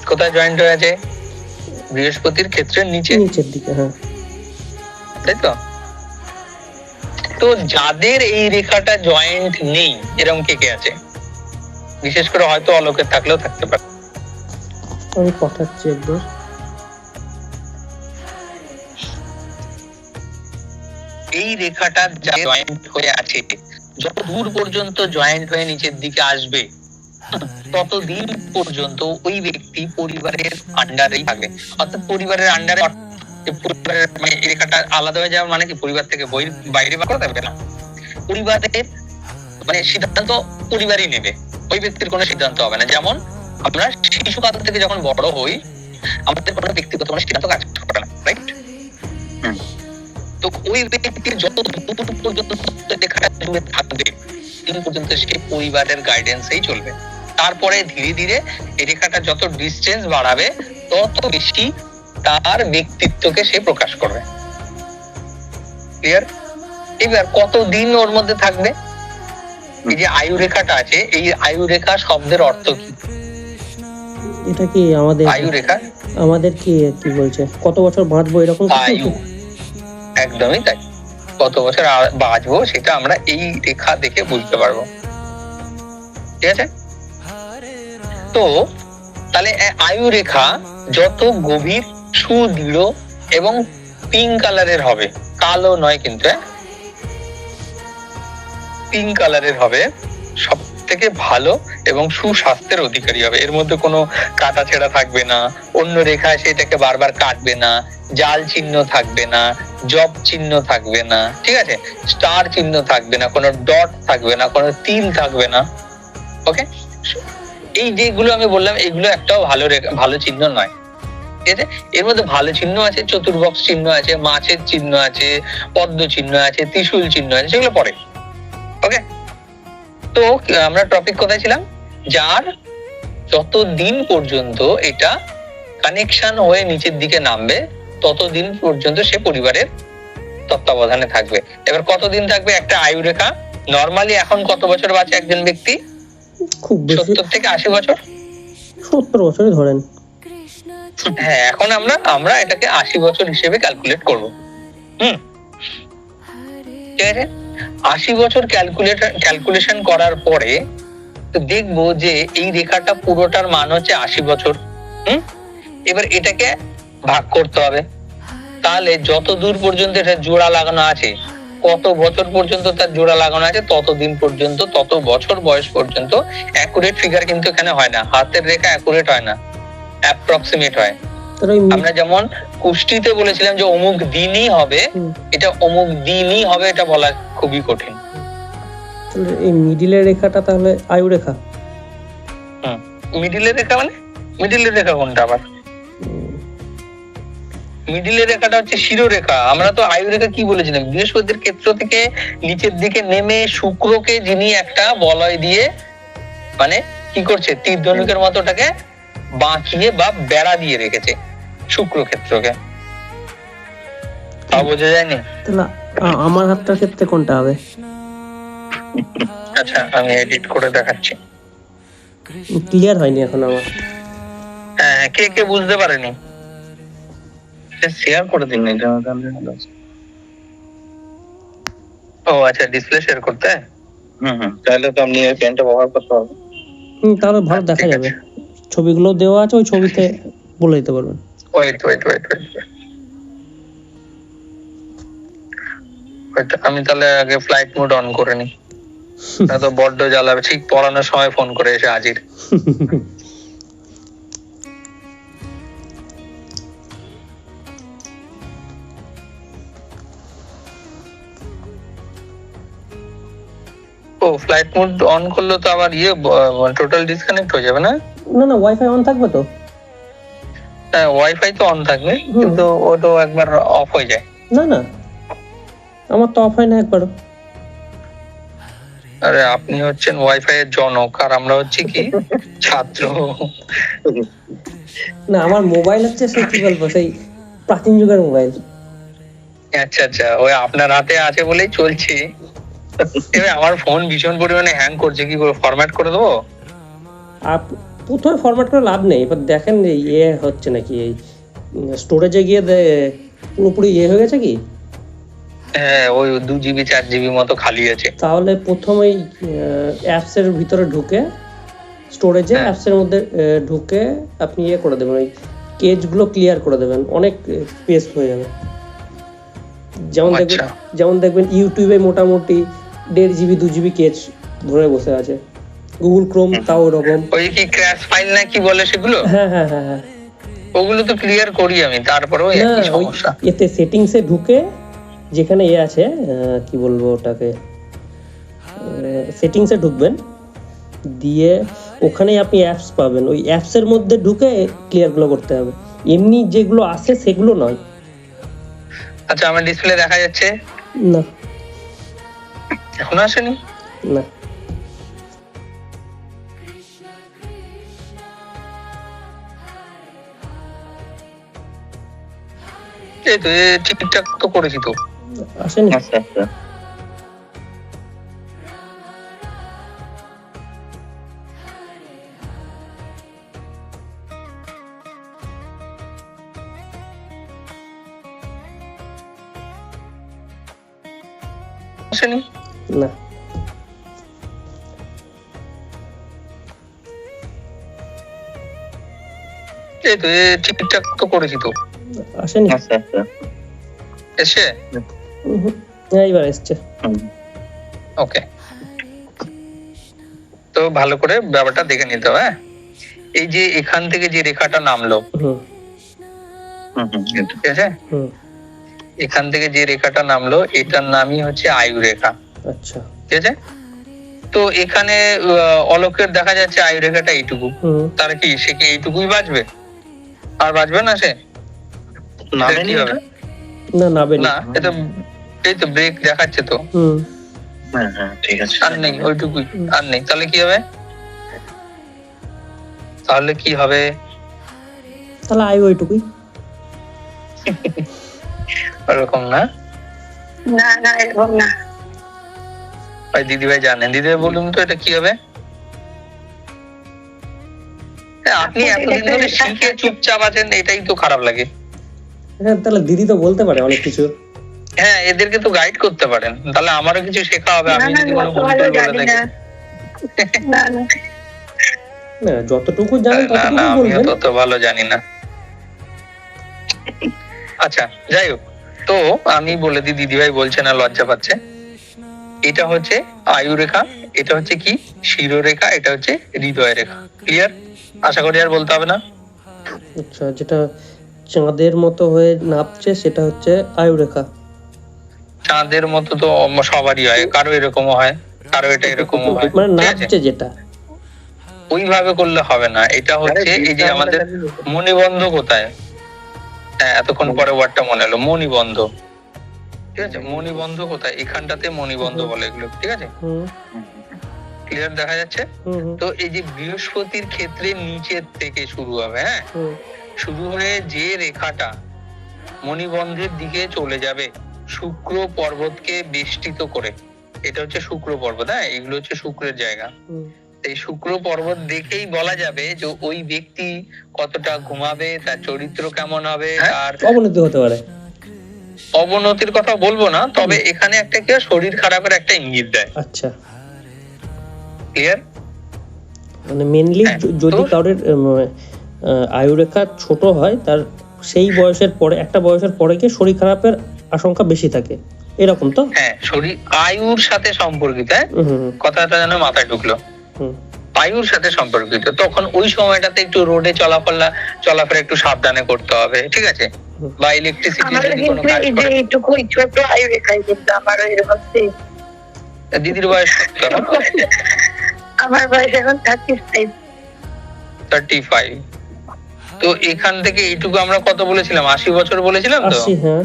কোথায় জয়েন্ট হয়ে আছে? বৃহস্পতির ক্ষেত্রের নিচের দিকে। হ্যাঁ, তাই তো। তো যাদের এই রেখাটা জয়েন্ট নেই, এরকম কে কে আছে? বিশেষ করে হয়তো অলোকের থাকলেও থাকতে পারে। আমি পাঠাচ্ছি একবার। এই রেখাটা জয়েন্ট হয়ে আছে, যত দূর পর্যন্ত জয়েন্ট হয়ে নিচের দিকে আসবে ততদিন পর্যন্ত ওই ব্যক্তি পরিবারের আন্ডারেই থাকবে। অর্থাৎ পরিবারের আন্ডারে, পরিবারের মানে এই রেখাটা আলাদা হয়ে যাওয়ার মানে কি পরিবার থেকে বাইরে বার করা যাবে না। পরিবারের মানে সিদ্ধান্ত পরিবারই নেবে, ওই ব্যক্তির কোনো সিদ্ধান্ত হবে না। যেমন আমরা শিশুকাল থেকে যখন বড় হই আমাদের কোনো ব্যক্তিগত কোনো সিদ্ধান্ত কাজ করে না, রাইট? তো ওই ব্যক্তির যত দূর পর্যন্ত রেখাটা জুড়ে থাকবে দিন পর্যন্ত সে পরিবারের গাইডেন্সেই চলবে। তারপরে ধীরে ধীরে এই রেখাটা যত ডিস্টেন্স বাড়াবে তত বেশি তার ব্যক্তিত্বকে সে প্রকাশ করবে। ক্লিয়ার? এবার কতদিন ওর মধ্যে থাকবে? এই যে আয়ু রেখাটা আছে, এই আয়ু রেখা শব্দের অর্থ কি? এটা কি আমাদের আয়ু রেখা আমাদের কি কি বলছে কত বছর বাঁচবো এরকম আয়ু, একদমই তাই। কত বছর বাঁচবো সেটা আমরা এই রেখা দেখে বুঝতে পারবো। ঠিক আছে? তো তাহলে আয়ু রেখা যত গভীর, সুদৃঢ় এবং পিঙ্ক কালারের হবে, কালো নয় কিন্তু, পিঙ্ক কালারের হবে, সব থেকে ভালো এবং সুস্বাস্থ্যের অধিকারী হবে। এর মধ্যে কোনো কাটা ছেঁড়া থাকবে না, অন্য রেখা এসে এটাকে বারবার কাটবে না, জাল চিহ্ন থাকবে না, জব চিহ্ন থাকবে না, ঠিক আছে, স্টার চিহ্ন থাকবে না, কোনো ডট থাকবে না, কোনো তিল থাকবে না। ওকে, এই যেগুলো আমি বললাম এগুলো একটাও ভালো চিহ্ন নয়। ঠিক আছে? এর মধ্যে ভালো চিহ্ন আছে, চতুর্বক্স চিহ্ন আছে, মাছের চিহ্ন আছে, পদ্ম চিহ্ন আছে, ত্রিশূল চিহ্ন আছে, সেগুলো পরে। ওকে, তো আমরা টপিক কোথায় ছিলাম? যার যতদিন পর্যন্ত এটা কানেকশন হয়ে নিচের দিকে নামবে ততদিন পর্যন্ত সে পরিবারের তত্ত্বাবধানে থাকবে। এবার কতদিন থাকবে? একটা আয়ু রেখা নরমালি এখন কত বছর বাঁচে একজন ব্যক্তি? খুব বেশি 70 থেকে 80 বছর। 70 বছরই ধরেন। হ্যাঁ, এখন আমরা এটাকে 80 বছর হিসেবে ক্যালকুলেট করব। ঠিক আছে? 80 বছর ক্যালকুলেশন করার পরে দেখবো যে এই রেখাটা পুরোটার মান হচ্ছে 80 বছর। এবার এটাকে ভাগ করতে হবে। তাহলে যত দূর পর্যন্ত এটা জোড়া লাগানো আছে, কত বছর পর্যন্ত তার জোড়া লাগানো আছে ততদিন পর্যন্ত, তত বছর বয়স পর্যন্ত। অ্যাকুরেট ফিগার কিন্তু এখানে হয় না, হাতের রেখা অ্যাকুরেট হয় না, অ্যাপ্রক্সিমেট হয়। আমরা যেমন কুষ্টিতে বলেছিলাম যে অমুক দিনই হবে, এটা অমুক দিনই হবে এটা বলা খুবই কঠিন। এই মিডিলের রেখাটা তাহলে আয়ু রেখা? মিডিলের রেখা মানে মিডিলের রেখা কোনটা আবার? মিডিলের রেখাটা হচ্ছে শিরোরেখা। আমরা তো আয়ু রেখা কি বলেছিলাম? বৃহস্পতির ক্ষেত্র থেকে নিচের দিকে নেমে শুক্রকে যিনি একটা বলয় দিয়ে মানে কি করছে, তীর ধনুকের মতো ওটাকে বাঁকিয়ে বা বেড়া দিয়ে রেখেছে শুক্র ক্ষেত্রকে। তা বোঝা যায়নি? তাহলে আমার হাতটার ক্ষেত্রে কোনটা হবে? আচ্ছা, আমি এডিট করে দেখাচ্ছি। ক্লিয়ার হয়নি এখন আমার। হ্যাঁ, কে কে বুঝতে পারেনি শেয়ার করে দিন। ও আচ্ছা, ডিসপ্লে শেয়ার করতে? তাহলে তো আপনি এই পেনটা ব্যবহার করতে হবে। তাহলে ভালো দেখা যাবে, ছবিগুলো দেওয়া আছে, ওই ছবিতে বলে দিতে পারবেন। ওয়েট, আমি তাহলে আগে ফ্লাইট মোড অন করে নি, না তো বড্ড জ্বালাবে। ঠিক পড়ানোর সময় ফোন করে এসে হাজির। ও, ফ্লাইট মোড অন করলে তো আবার টোটাল ডিসকানেক্ট হয়ে যাবে না? না, ওয়াইফাই অন থাকবে তো? হ্যাঁ, ওয়াইফাই তো অন থাকবে, কিন্তু ও তো একবার অফ হয়ে যায়। না, আমার তো অফ হয় না একবারও। আরে আপনি হচ্ছেন ওয়াইফাই এর জনক, আর আমরা হচ্ছে কি ছাত্র। না, আমার মোবাইল হচ্ছে সেই কি বলবো, সেই প্রাচীন যুগের মোবাইল। আচ্ছা, ওই আপনার হাতে আছে বলেই চলছে। এবার আমার ফোন ভীষণ পরিমাণে হ্যাং করছে, কি করে ফরম্যাট করে দেবো? প্রথমে ফরম্যাট করে লাভ নেই, এবার দেখেন যে হচ্ছে নাকি, এই স্টোরেজে গিয়ে পুরোপুরি হয়ে গেছে কি। হ্যাঁ, ওই 2 GB 4 GB মতো খালি আছে। তাহলে প্রথমেই অ্যাপস এর ভিতরে ঢুকে স্টোরেজে হ্যাঁ। অ্যাপসের মধ্যে ঢুকে আপনি ইয়ে করে দেবেন, ওই কেজগুলো ক্লিয়ার করে দেবেন, অনেক স্পেস হয়ে যাবে। আচ্ছা। যেমন দেখবেন ইউটিউবে মোটামুটি 1.5 GB 2 GB কেজ ধরে বসে আছে, গুগল ক্রোম তাও ওরকম। ওই কি ক্র্যাশ ফাইল না কি বলে সেগুলো, হ্যাঁ হ্যাঁ হ্যাঁ হ্যাঁ। ওগুলো তো ক্লিয়ার করি আমি, তারপরেও না একই ওই সমস্যা। এতে সেটিংসে ঢুকে যেখানে এ আছে কি বলবো ওটাকে, সেটিংসে ঢুকবেন, দিয়ে ওখানে আপনি অ্যাপস পাবেন, ওই অ্যাপসের মধ্যে ঢুকে ক্লিয়ারগুলো করতে হবে, এমনি যেগুলো আছে সেগুলো নয়। আচ্ছা, আমার ডিসপ্লে দেখা যাচ্ছে না এখন আসেনি? না এই তো ঠিকঠাক তো করেছি তো। আসেনি। আচ্ছা আচ্ছা আসেনি? না এই তো ঠিকঠাক তো করেছি তো। আসেনি। আচ্ছা আচ্ছা এসে হ্যাঁ এবার এসছে। ওকে, তো ভালো করে ব্যাপারটা দেখে নিতে হবে। হ্যাঁ, এই যে এখান থেকে যে রেখাটা নামলো, হুম ঠিক আছে, হুম এখান থেকে যে রেখাটা নামলো এটার নামই হচ্ছে আয়ু রেখা, আচ্ছা ঠিক আছে। তো এখানে অলোকের দেখা যাচ্ছে আয়ু রেখাটা এইটুকু, হুম তার কি সে কি এইটুকুই বাঁচবে? আর বাঁচবে না সে? নামে কি হবে? না নাবে না, এটা এই তো ব্রেক দেখাচ্ছে তো, হুম হ্যাঁ হ্যাঁ ঠিক আছে আর নেই, ওইটুকুই আর নেই। তাহলে কি হবে? তাহলে কি হবে? তাহলে আয় ওইটুকুই। ওরকম না, না না এরকম না। ভাই দিদিভাই জানেন, দিদিভাই বলুন তো এটা কি হবে? হ্যাঁ, আপনি এতদিন ধরে শিখে চুপচাপ আছেন, এটাই তো খারাপ লাগে। হ্যাঁ তাহলে দিদি তো বলতে পারে অনেক কিছু। হ্যাঁ, এদেরকে তো গাইড করতে পারেন, তাহলে আমারও কিছু শেখা হবে। না আমি না যদি কোনো অত ভুল ভালো টুল বলে জানি থাকি। না। না না না যতটুকু জানেন না না, ততটুকু আমিও বলবেন। তত ভালো জানি না। আচ্ছা, যাই হোক, তো আমি বলে দিই, দিদিভাই বলছে না, লজ্জা পাচ্ছে। এটা হচ্ছে আয়ু রেখা, এটা হচ্ছে কি শিরোরেখা, এটা হচ্ছে হৃদয় রেখা। ক্লিয়ার? আশা করি আর বলতে হবে না। আচ্ছা, যেটা চাঁদের মতো হয়ে নাপছে সেটা হচ্ছে আয়ুরেখা। চাঁদের মতো তো সবারই হয়, কারো এরকমও হয়, কারো এটা এরকমও হয়, মানে ঠিক আছে? নাপছে যেটা। ওইভাবে করলে হবে না, এটা হচ্ছে এই যে আমাদের মণিবন্ধ কোথায়, হ্যাঁ এতক্ষণ পরে ওয়ার্ডটা মনে হলো, মণিবন্ধ, ঠিক আছে। মণিবন্ধ কোথায়? এখানটাতে মণিবন্ধ বলে এগুলো, ঠিক আছে। হুম ক্লিয়ার দেখা যাচ্ছে? হুম হুম তো এই যে বৃহস্পতির ক্ষেত্রে নিচের থেকে শুরু হবে, হ্যাঁ, হুম শুরু হয়ে যে রেখাটা মণিবন্ধের দিকে চলে যাবে শুক্র পর্বতকে বেষ্টিত করে, এটা হচ্ছে শুক্র পর্বত। হ্যাঁ, এগুলো হচ্ছে শুক্রের জায়গা। হুম। এই শুক্র পর্বত দেখেই বলা যাবে যে ওই ব্যক্তি কতটা ঘুমাবে, তার চরিত্র কেমন হবে, আর অবনতি হতে পারে। অবনতির কথা বলবো না, তবে এখানে একটা কি শরীর খারাপের একটা ইঙ্গিত দেয়। আচ্ছা, ক্লিয়ার? মানে মেনলি হ্যাঁ, যদি তো- কারোর আয়ুরেখা ছোট হয়, তার সেই বয়সের পরে, একটা বয়সের পরে গিয়ে শরীর খারাপের আশঙ্কা বেশি থাকে, এরকম তো? হ্যাঁ, শরীর আয়ুর সাথে সম্পর্কিত। হ্যাঁ, হুম হুম কথাটা যেন মাথায় ঢুকলো, হুম আয়ুর সাথে সম্পর্কিত। তখন ওই সময়টাতে একটু রোডে চলাফেরা একটু সাবধানে করতে হবে, ঠিক আছে। হুম। বা ইলেকট্রিসিটি আমার যদি কোনো কিন্তু কাজ এই যে করে। এইটুকু ছোট আয়ু রেখাই, কিন্তু আমারও এরকম same। দিদির বয়স কেমন? আমার বয়স এখন 35। 35। তো এখান থেকে এইটুকু আমরা কত বলেছিলাম? 80 বছর বলেছিলাম তো। 80, হ্যাঁ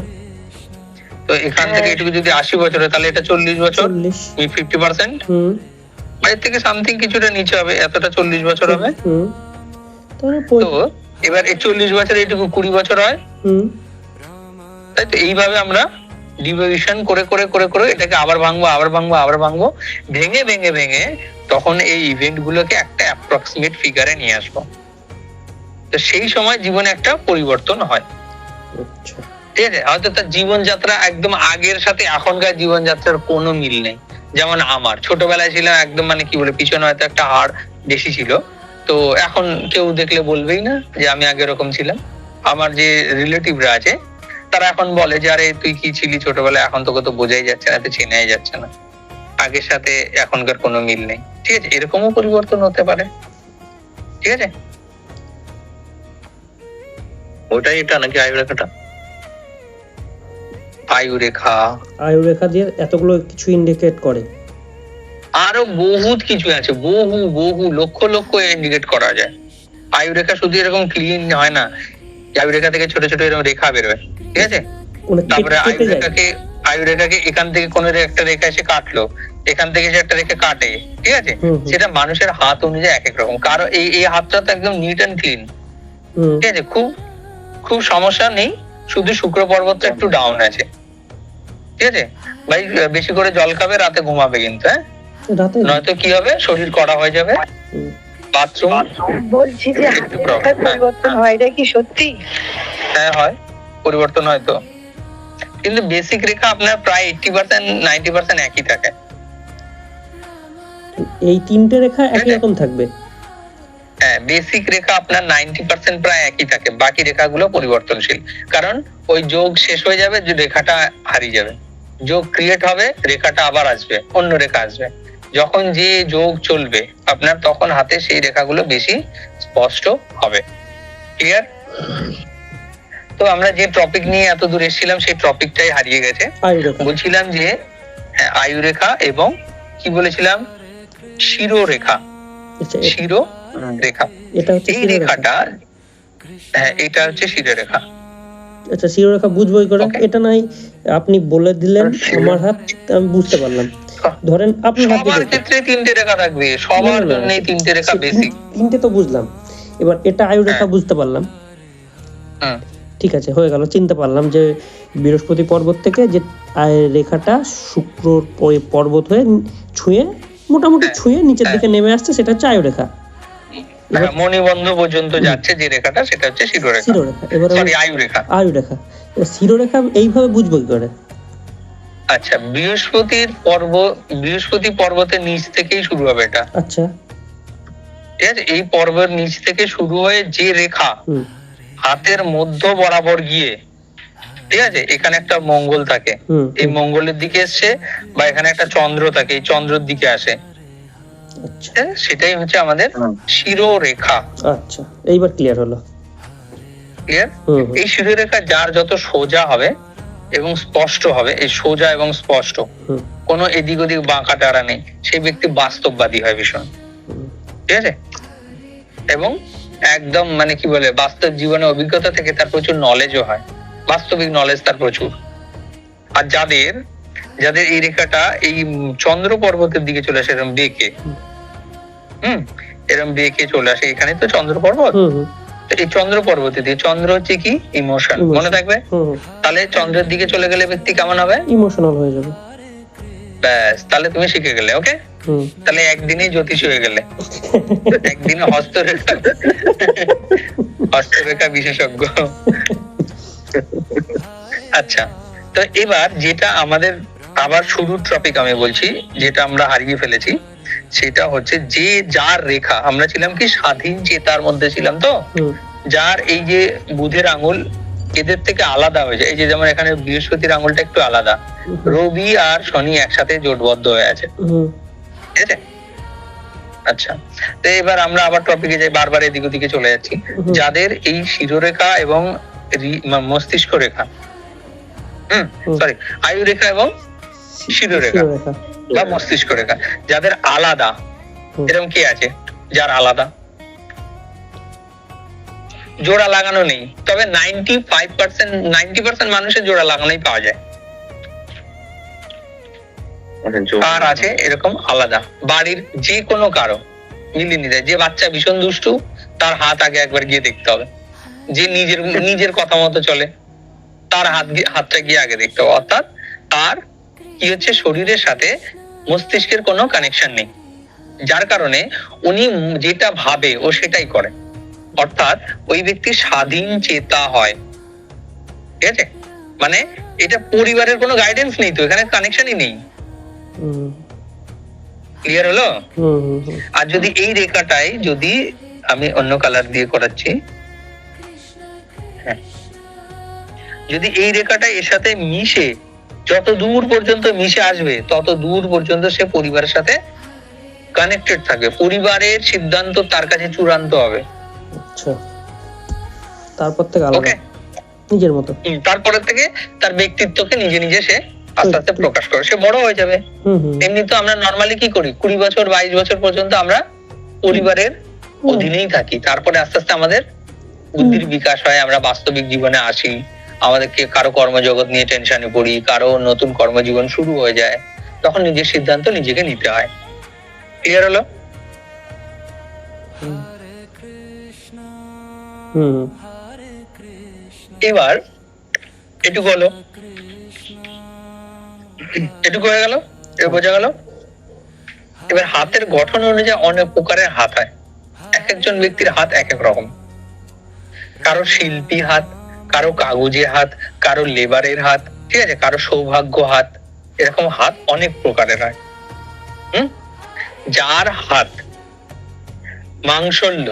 তো এখান থেকে এইটুকু যদি 80 বছর হয়, তাহলে এটা 40 বছর, 40। 50%। হুম এর থেকে সামথিং কিছুটা নিচে হবে, এতটা 40 বছর হবে। হুম তাহলে তো এবার এই 40 বছর এইটুকু 20 বছর হয়, হুম তাই তো। এইভাবে আমরা ডিভিশন করে করে করে করে এটাকে আবার ভাঙবো, ভেঙে ভেঙে ভেঙে তখন এই ইভেন্ট গুলোকে একটা অ্যাপ্রক্সিমেট ফিগারে নিয়ে আসবো। তো সেই সময় জীবনে একটা পরিবর্তন হয়, আচ্ছা ঠিক আছে। হয়তো তার জীবনযাত্রা একদম আগের সাথে এখনকার জীবনযাত্রার কোনো মিল নেই। যেমন আমার ছোটবেলায় ছিলাম একদম, মানে কি বলে, পিছনে হয়তো একটা হাড় বেশি ছিল, তো এখন কেউ দেখলে বলবেই না যে আমি আগে এরকম ছিলাম। আমার যে রিলেটিভরা আছে তারা এখন বলে যে আরে তুই কি ছিলি ছোটবেলায়, এখন তোকে তো বোঝাই যাচ্ছে না, তো চেনাই যাচ্ছে না, আগের সাথে এখনকার কোনো মিল নেই। ঠিক আছে, এরকমও পরিবর্তন হতে পারে। ঠিক আছে, ওটাই এটা নাকি আয়ুরেখাটা? আয়ুরেখা আয়ুরেখা দিয়ে এতগুলো কিছু ইন্ডিকেট করে। আরো বহুত কিছু আছে, বহু বহু লক্ষ লক্ষ ইন্ডিকেট করা যায়। আয়ুরেখা শুধু এরকম ক্লিন হয় না, আয়ুরেখা থেকে ছোট ছোট এরকম রেখা বেরোয়। ঠিক আছে, মানে তারপরে কেটে যায়। আয়ুরেখাকে এখান থেকে কোনো একটা রেখা এসে কাটলো, এখান থেকে সে একটা রেখা কাটে। ঠিক আছে, হুম, হুম। সেটা মানুষের হাত অনুযায়ী এক এক রকম। কারো এই হাতটা তো একদম নিট অ্যান্ড ক্লিন। হুম, ঠিক আছে, খুব খুব সমস্যা নেই, শুধু শুক্র পর্বতটা একটু ডাউন আছে। ঠিক আছে ভাই, বেশি করে জল খাবে, রাতে ঘুমাবে কিন্তু, হ্যাঁ, রাতে নয়তো কি হবে, শরীর কড়া হয়ে যাবে। হুম। বাথরুম বলছি যে হাতের রেখার পরিবর্তন হয়, এটা কি সত্যি? হ্যাঁ হয়, পরিবর্তন হয় তো, কিন্তু বেসিক রেখা আপনার প্রায় 80% 90% একই থাকে। এই তিনটে রেখা একই রকম থাকবে। হ্যাঁ, বেসিক রেখা আপনার 90% প্রায় একই থাকে, বাকি রেখাগুলো পরিবর্তনশীল। কারণ ওই যোগ শেষ হয়ে যাবে, যে রেখাটা হারিয়ে যাবে, যোগ ক্রিয়েট হবে, রেখাটা আবার আসবে, অন্য রেখা আসবে। যখন যে যোগ চলবে আপনার, তখন হাতে সেই রেখাগুলো বেশি স্পষ্ট হবে। ক্লিয়ার? তো আমরা যে টপিক নিয়ে এত দূর এসেছিলাম সেই টপিকটাই হারিয়ে গেছে। আয়ুরেখা। বলছিলাম যে আয়ুরেখা এবং কি বলেছিলাম, শিরোরেখা। আচ্ছা, শিরো রেখা, এটা হচ্ছে এই শিরোরেখা। রেখাটা, হ্যাঁ এটা হচ্ছে শিরোরেখা। আচ্ছা, শিরোরেখা বুঝবোই করে। Okay. এটা নাই আপনি বলে দিলেন, আমার হাত আমি বুঝতে পারলাম। ধরেন আপনার হাত সবার ক্ষেত্রে তিনটে রেখা থাকবে, সবার জন্য তিনটে রেখা বেসিক। তিনটে তো বুঝলাম, এবার এটা আয়ুরেখা হ্যাঁ। বুঝতে পারলাম। হুম, ঠিক আছে, হয়ে গেল, চিনতে পারলাম যে বৃহস্পতি পর্বত থেকে যে রেখাটা শুক্র পর্বত হয়ে ছুঁয়ে মোটামুটি হ্যাঁ, ছুঁয়ে নিচের হ্যাঁ। দিকে নেমে আসছে, সেটা হচ্ছে আয়ুরেখা। হ্যাঁ, মণিবন্ধ পর্যন্ত যাচ্ছে যে রেখাটা, সেটা হচ্ছে শিরোরেখা, শিরোরেখা। এবার সরি আয়ুরেখা। আয়ুরেখা, এবার শিরোরেখা এইভাবে বুঝবো কি করে? আচ্ছা, বৃহস্পতি পর্বতের নিচ থেকেই শুরু হবে এটা। আচ্ছা, ঠিক আছে, এই পর্বের নিচ থেকে শুরু হয়ে যে রেখা হুম, হাতের মধ্য বরাবর গিয়ে, ঠিক আছে, এখানে একটা মঙ্গল থাকে, হুম, এই মঙ্গলের দিকে এসছে, বা এখানে একটা চন্দ্র থাকে, এই চন্দ্রের দিকে আসে, আচ্ছা, সেটাই হচ্ছে আমাদের শিরোরেখা। আচ্ছা, এইবার ক্লিয়ার হলো। ক্লিয়ার? হুম, হুম, এই শিরোরেখা যার যত সোজা হবে এবং স্পষ্ট হবে, এই সোজা এবং স্পষ্ট, হুম, কোনো এদিক ওদিক বাঁকা টারা নেই, সেই ব্যক্তি বাস্তববাদী হয় ভীষণ। হুম, ঠিক আছে, এবং একদম মানে কি বলে, বাস্তব জীবনে অভিজ্ঞতা থেকে তার প্রচুর নলেজও হয়, বাস্তবিক নলেজ তার প্রচুর। আর যাদের যাদের এই রেখাটা এই চন্দ্র পর্বতের দিকে চলে আসে, এরকম বেঁকে, এরকম বেঁকে চলে আসে, এখানে তো চন্দ্র পর্বত, হুম, হুম, তো এই চন্দ্র পর্বতের দিকে, চন্দ্র হচ্ছে কি ইমোশন, Emotion. মনে থাকবে। হুম, হুম, তাহলে চন্দ্রের দিকে চলে গেলে ব্যক্তি কেমন হবে? ইমোশনাল হয়ে যাবে। ব্যাস, তাহলে তুমি শিখে গেলে। ওকে, হুম, তাহলে একদিনেই জ্যোতিষ হয়ে গেলে, একদিনে হস্তরেখা বিশেষজ্ঞ। আচ্ছা, তো এবার যেটা আমাদের আবার শুরুর টপিক আমি বলছি, যেটা আমরা হারিয়ে ফেলেছি, সেটা হচ্ছে যে যার রেখা, আমরা ছিলাম কি স্বাধীন চেতার মধ্যে ছিলাম, তো হুম, যার এই যে বুধের আঙুল এদের থেকে আলাদা হয়ে যায়, এই যে যেমন এখানে বৃহস্পতির আঙুলটা একটু আলাদা, রবি আর শনি একসাথে জোটবদ্ধ হয়ে আছে। হুম, ঠিক আছে, আচ্ছা, তো এবার আমরা আবার টপিকে যাই, বারবার এদিক ওদিকে চলে যাচ্ছি। যাদের এই শিরোরেখা এবং মস্তিষ্ক রেখা, সরি আয়ুরেখা এবং শিরোরেখা শিরোরেখা। বা মস্তিষ্ক রেখা, যাদের আলাদা, হুম। এরকম কে আছে যার আলাদা? জোড়া লাগানো নেই, তবে 90% মানুষের জোড়া লাগানোই পাওয়া যায়। কার আছে এরকম আলাদা? বাড়ির যে কোনো কারো মিলিয়ে নিতে, যে বাচ্চা ভীষণ দুষ্টু, তার হাত আগে একবার গিয়ে দেখতে হবে। যে নিজের কথা মতো চলে, তার হাতটা গিয়ে আগে দেখতে হবে। অর্থাৎ তার কি হচ্ছে, শরীরের সাথে মস্তিষ্কের কোনো কানেকশন নেই, যার কারণে উনি যেটা ভাবে ও সেটাই করে। অর্থাৎ ওই ব্যক্তি স্বাধীন চেতা হয়। ঠিক আছে, মানে এটা পরিবারের কোনো গাইডেন্স নেই, তো এখানে কানেকশনই নেই। হুম, ক্লিয়ার হলো? হুম, হুম, হুম, আর যদি এই রেখাটাই যদি আমি অন্য কালার দিয়ে করাচ্ছি। হ্যাঁ, যদি এই রেখাটা এর সাথে মিশে, যত দূর পর্যন্ত মিশে আসবে তত দূর পর্যন্ত সে পরিবারের সাথে কানেক্টেড থাকবে, পরিবারের সিদ্ধান্ত তার কাছে চূড়ান্ত হবে। আচ্ছা, তারপর থেকে আলাদা ওকে, নিজের মতো। তারপরে থেকে তার ব্যক্তিত্বকে নিজে নিজে সে আস্তে আস্তে প্রকাশ করে, সে বড় হয়ে যাবে। এমনি তো আমরা নর্মালি কি করি, 20 বছর 22 বছর পর্যন্ত আমরা পরিবারের অধীনেই থাকি, তারপরে আস্তে আস্তে আমাদের বুদ্ধির বিকাশ হয়, আমরা বাস্তবিক জীবনে আসি, আমাদেরকে কারো কর্মজগৎ নিয়ে টেনশনে পড়ি, কারো নতুন কর্মজীবন শুরু হয়ে যায়, তখন নিজের সিদ্ধান্ত নিজেকে নিতে হয়। ক্লিয়ার হলো? এবার এটুকু হলো, এটুকু হয়ে গেল, এবার বোঝা গেল। এবার হাতের গঠন অনুযায়ী অনেক প্রকারের হাত হয়, এক একজন ব্যক্তির হাত এক এক রকম, কারো শিল্পী হাত, কারো কাগজে হাত, কারো লেবারের হাত, ঠিক আছে, কারো সৌভাগ্য হাত, এরকম হাত অনেক প্রকারের হয়। যার হাত মাংসল্য,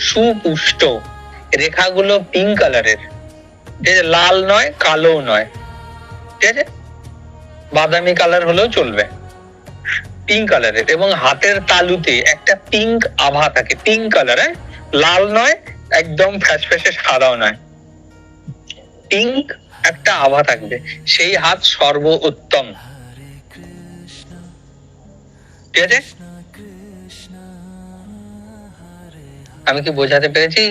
সুপুষ্ট, রেখাগুলো পিঙ্ক কালারের, ঠিক আছে, লাল নয় কালো নয়, ঠিক আছে, বাদামি কালার হলেও চলবে, পিঙ্ক কালারের, এবং হাতের তালুতে একটা পিঙ্ক আভা থাকে, পিঙ্ক কালারে, লাল নয় একদম ফ্যাসফ্যাসে সাদাও নয়, পিঙ্ক একটা আভা থাকবে, সেই হাত সর্ব উত্তম। ঠিক আছে, আমি কি বোঝাতে পেরেছি?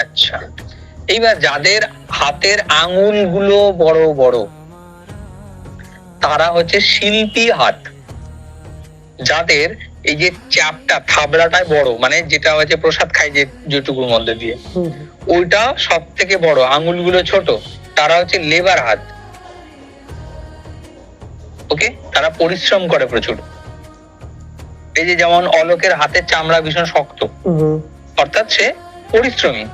আচ্ছা, এইবার যাদের হাতের আঙুল গুলো বড় বড় তারা হচ্ছে শিল্পী হাত। যাদের এই যে চাপটা, থাবড়াটাই বড়, মানে যেটা হচ্ছে প্রসাদ খাই যে যেটুকুর মধ্যে দিয়ে, ওইটা সব থেকে বড়, আঙুলগুলো ছোট, তারা হচ্ছে লেবার হাত। ওকে, তারা পরিশ্রম করে প্রচুর। এই যে যেমন অলোকের হাতের চামড়া ভীষণ শক্ত, অর্থাৎ সে পরিশ্রমী।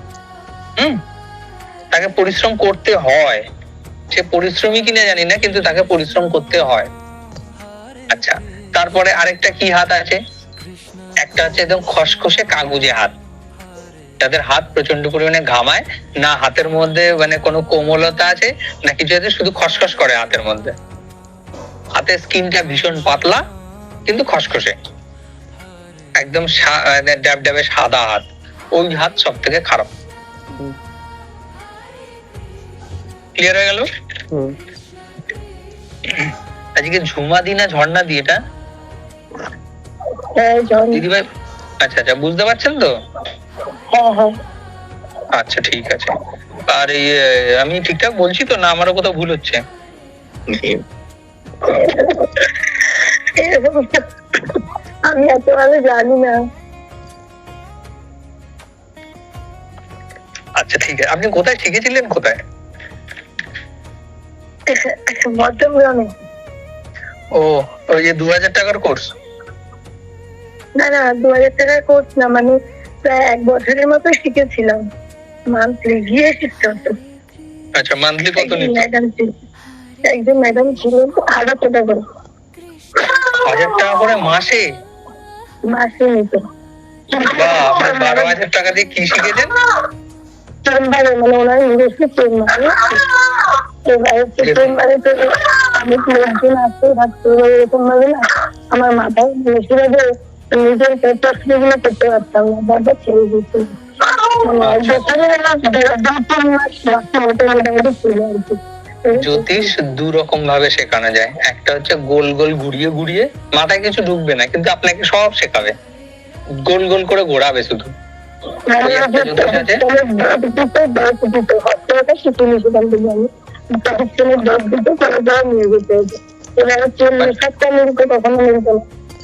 তাকে পরিশ্রম করতে হয়, সে পরিশ্রমী কিনা জানি না, কিন্তু তাকে পরিশ্রম করতে হয়। আচ্ছা, তারপরে আরেকটা কি হাত আছে, একটা হচ্ছে একদম খসখসে কাগজে হাত, যাদের হাত প্রচন্ড পরিমাণে ঘামায় না, হাতের মধ্যে মানে কোনো কোমলতা আছে না কিছু আছে, শুধু খসখস করে হাতের মধ্যে, হাতের স্কিনটা ভীষণ পাতলা কিন্তু খসখসে, একদম ড্যাবড্যাবে সাদা হাত, ওই হাত সব থেকে খারাপ। ক্লিয়ার হয়ে গেল? আজকে ঝুমা দি না ঝর্ণা দি এটা? দিদি ভাই, আচ্ছা আচ্ছা, বুঝতে পারছেন তো? আচ্ছা ঠিক আছে। আর এই আমি ঠিকঠাক বলছি তো, না আমারও কোথাও ভুল হচ্ছে? আমি এত ভালো জানি না। আচ্ছা ঠিক আছে, আপনি কোথায় শিখেছিলেন, কোথায়? মধ্যমগ্রামে। ও, ওই যে 2000 টাকার কোর্স? না না, 2000 টাকার কোর্স না, মানে প্রায় 1 বছরের মতো শিখেছিলাম, মান্থলি গিয়ে শিখতে হতো। আচ্ছা, মান্থলি কত নিত? একজন ম্যাডাম ছিলেন, 1000 টাকা করে। 1000 টাকা করে মাসে? মাসে নিত। বাহ, আপনি 12,000 টাকা দিয়ে কি শিখেছেন? চেম্বারে, মানে ওনার নিজস্ব চেম্বারে, এবারে চেম্বারে তো আমি লোকজন আসতে থাকতো, এরকম ভাবে না আমার মাথায় বেশিরভাগ নিজের পেপারগুলো করতে পারতাম না, বারবার ছেড়ে দিত। জ্যোতিষ 2 রকম ভাবে শেখানো যায়, একটা হচ্ছে গোল গোল ঘুরিয়ে ঘুরিয়ে, মাথায় কিছু ঢুকবে না কিন্তু আপনাকে সব শেখাবে, গোল গোল করে ঘোরাবে শুধু।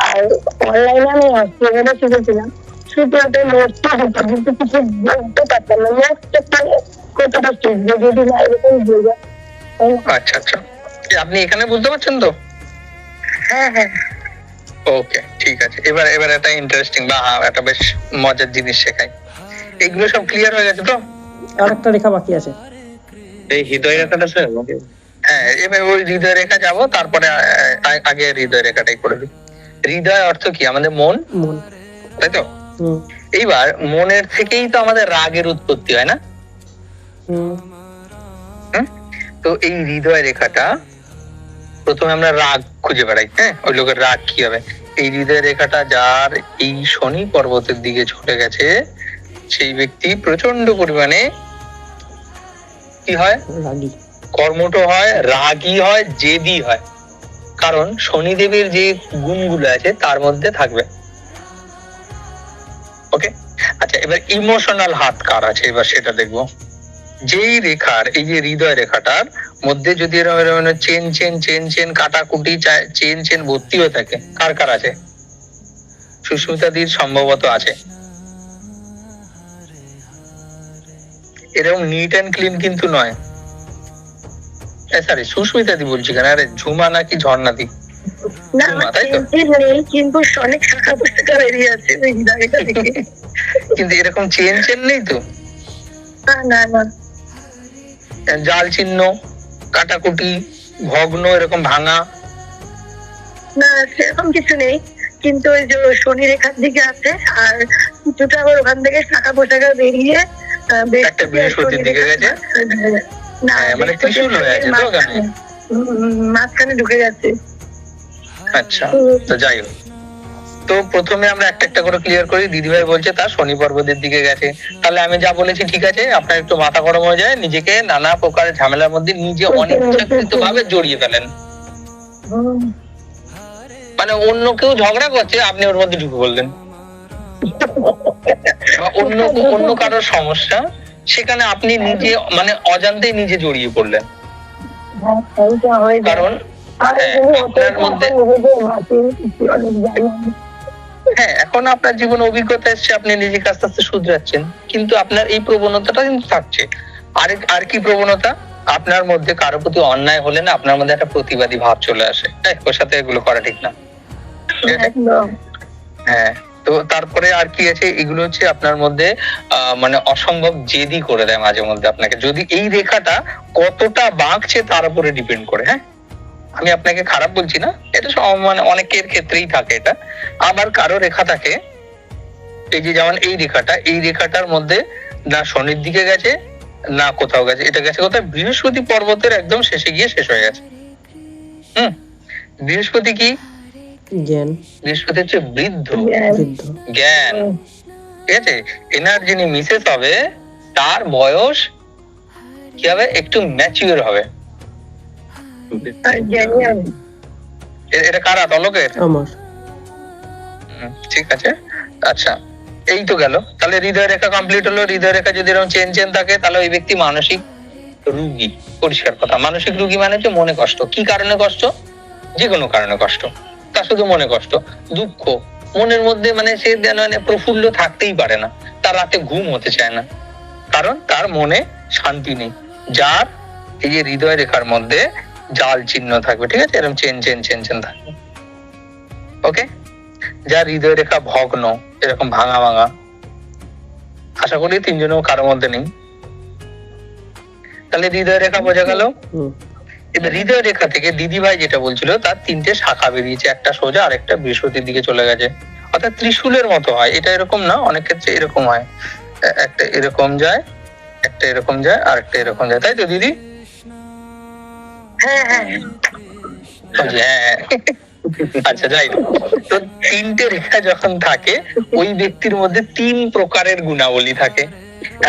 আর অনলাইনে আমি হস্তরেখা শিখেছিলাম, শুধু একটা নোটটা হতো, কিন্তু কিছু বলতে পারতাম না, কতটা শিখবো যদি না এরকম বোঝা। আচ্ছা আচ্ছা, আপনি এখানে বুঝতে পারছেন তো? হ্যাঁ হ্যাঁ, ওকে ঠিক আছে। এবার একটা ইন্টারেস্টিং বা একটা বেশ মজার জিনিস শেখাই। এগুলো সব ক্লিয়ার হয়ে গেছে তো? আর একটা রেখা বাকি আছে, এই হৃদয় রেখাটা স্যার। হ্যাঁ, এবার ওই হৃদয় রেখা যাবো, তারপরে আগে হৃদয় রেখাটাই করে দিই। হৃদয় অর্থ কি? আমাদের মন। তাই তো? হুম এইবার মনের থেকেই তো আমাদের রাগের উৎপত্তি হয় না? হুম তো এই হৃদয় রেখাটা প্রথমে আমরা রাগ খুঁজে বেড়াই, হ্যাঁ, ওই লোকের রাগ কি হবে। এই হৃদয় রেখাটা যার এই শনি পর্বতের দিকে চলে গেছে, সেই ব্যক্তি প্রচন্ড পরিমাণে কি হয়, রাগী। কর্মঠ হয়, রাগী হয়, জেদি হয়। কারণ শনিদেবের যে গুণগুলো আছে তার মধ্যে থাকবে। ওকে, আচ্ছা, এবার ইমোশনাল হাত কার আছে এবার সেটা দেখবো। যেই রেখার, এই যে হৃদয় রেখাটার মধ্যে যদি এরকম এরকম চেন চেন চেন চেন কাটাকুটি চেন চেন ভর্তি হয়ে থাকে, কার কার আছে? সুস্মিতাদির সম্ভবত আছে। এরকম নিট অ্যান্ড ক্লিন কিন্তু নয়। সরি, সুস্মিতাদি বলছি কেন, আরে ঝুমা নাকি ঝর্ণাদি? না, ঝুমা, আমার তাই তো? চেঞ্জ নেই, কিন্তু অনেক শাখা পোশাকা বেরিয়ে আছে ওই হৃদয়টা থেকে। কিন্তু এরকম চেন চেন নেই তো? না না না, জাল চিহ্ন, কাটাকুটি, ভগ্ন, এরকম ভাঙা? না সেরকম কিছু নেই, কিন্তু ওই যে শনি রেখার দিকে আছে, আর কিছুটা আবার ওখান থেকে শাখা পোশাকা বেরিয়ে একটা বৃহস্পতির দিকে গেছে। না, হ্যাঁ, মানে ত্রিশূল হয়ে আছে তো ওখানে। মাঝখানে ঢুকে গেছে। আচ্ছা, তো যাই হোক, তো প্রথমে আমরা একটা একটা করে ক্লিয়ার করি। দিদিভাই বলছে তার শনি পর্বতের দিকে গেছে, তাহলে আমি যা বলেছি ঠিক আছে। আপনার একটু মাথা গরম হয়ে যায়, নিজেকে নানা প্রকার ঝামেলার মধ্যে নিজে অনিচ্ছাকৃত ভাবে জড়িয়ে ফেলেন। মানে অন্য কেউ ঝগড়া করছে, আপনি ওর মধ্যে ঢুকে বললেন, বা অন্য কারোর সমস্যা, সেখানে আপনি নিজে মানে অজান্তেই নিজে জড়িয়ে পড়লেন। কারণ আপনার মধ্যে, হ্যাঁ, এখন আপনার জীবনে অভিজ্ঞতা এসছে, আপনি নিজেকে আস্তে আস্তে শুধরাচ্ছেন, কিন্তু আপনার এই প্রবণতাটা কিন্তু থাকছে। আর কি প্রবণতা? আপনার মধ্যে কারো প্রতি অন্যায় হলে না, আপনার মধ্যে একটা প্রতিবাদী ভাব চলে আসে, ওর সাথে এগুলো করা ঠিক না। হ্যাঁ, তো তারপরে আর কি আছে, এগুলো হচ্ছে আপনার মধ্যে মানে অসম্ভব জেদি করে দেয় মাঝে মধ্যে আপনাকে। যদি এই রেখাটা কতটা বাঁকছে তার উপরে ডিপেন্ড করে, হ্যাঁ, আমি আপনাকে খারাপ বলছি না, এটা মানে অনেকের ক্ষেত্রেই থাকে এটা। আবার কারো রেখা থাকে, এই যে যেমন এই রেখাটার মধ্যে না শনির দিকে গেছে না কোথাও গেছে, এটা গেছে কোথায়, বৃহস্পতি পর্বতের একদম শেষে গিয়ে শেষ হয়ে গেছে। বৃহস্পতি কি? জ্ঞান। বৃহস্পতি হচ্ছে বৃদ্ধ, বৃদ্ধ জ্ঞান, ঠিক আছে। এনার যিনি মিসেস হবে তার বয়স কি হবে, একটু ম্যাচিওর হবে। এটা কারা? তলকের? আমার। ঠিক আছে, আচ্ছা, এই তো গেল। তাহলে হৃদয় রেখা কমপ্লিট হলো। হৃদয় রেখা যদি এরকম চেন চেন থাকে, তাহলে ওই ব্যক্তি মানসিক রোগী। পরিষ্কার কথা, মানসিক রোগী মানে হচ্ছে মনে কষ্ট। কি কারণে কষ্ট? যে কোনো কারণে কষ্ট, তা শুধু মনে কষ্ট, দুঃখ মনের মধ্যে, মানে সে মানে প্রফুল্ল থাকতেই পারে না, তার রাতে ঘুম হতে চায় না, কারণ তার মনে শান্তি নেই। যার এই যে হৃদয় রেখার মধ্যে জাল চিহ্ন থাকবে, ঠিক আছে, এরকম চেন চেন চেন চেন থাকবে। ওকে, যার হৃদয় রেখা ভগ্ন, এরকম ভাঙা ভাঙা, আশা করি তিনজনেও কারোর মধ্যে নেই। তাহলে হৃদয় রেখা বোঝা গেল। এবার হৃদয় রেখা থেকে দিদিভাই যেটা বলছিল, তার তিনটে শাখা বেরিয়েছে, একটা সোজা আর একটা বৃহস্পতির দিকে চলে গেছে, অর্থাৎ ত্রিশূলের মতো হয়। এটা এরকম না, অনেক ক্ষেত্রে এরকম হয়, একটা এরকম যায়, একটা এরকম যায়, আর একটা এরকম যায়, তাই তো দিদি? হ্যাঁ হ্যাঁ হ্যাঁ, আচ্ছা, যাই হোক। তো তিনটে রেখা যখন থাকে, ওই ব্যক্তির মধ্যে তিন প্রকারের গুণাবলী থাকে।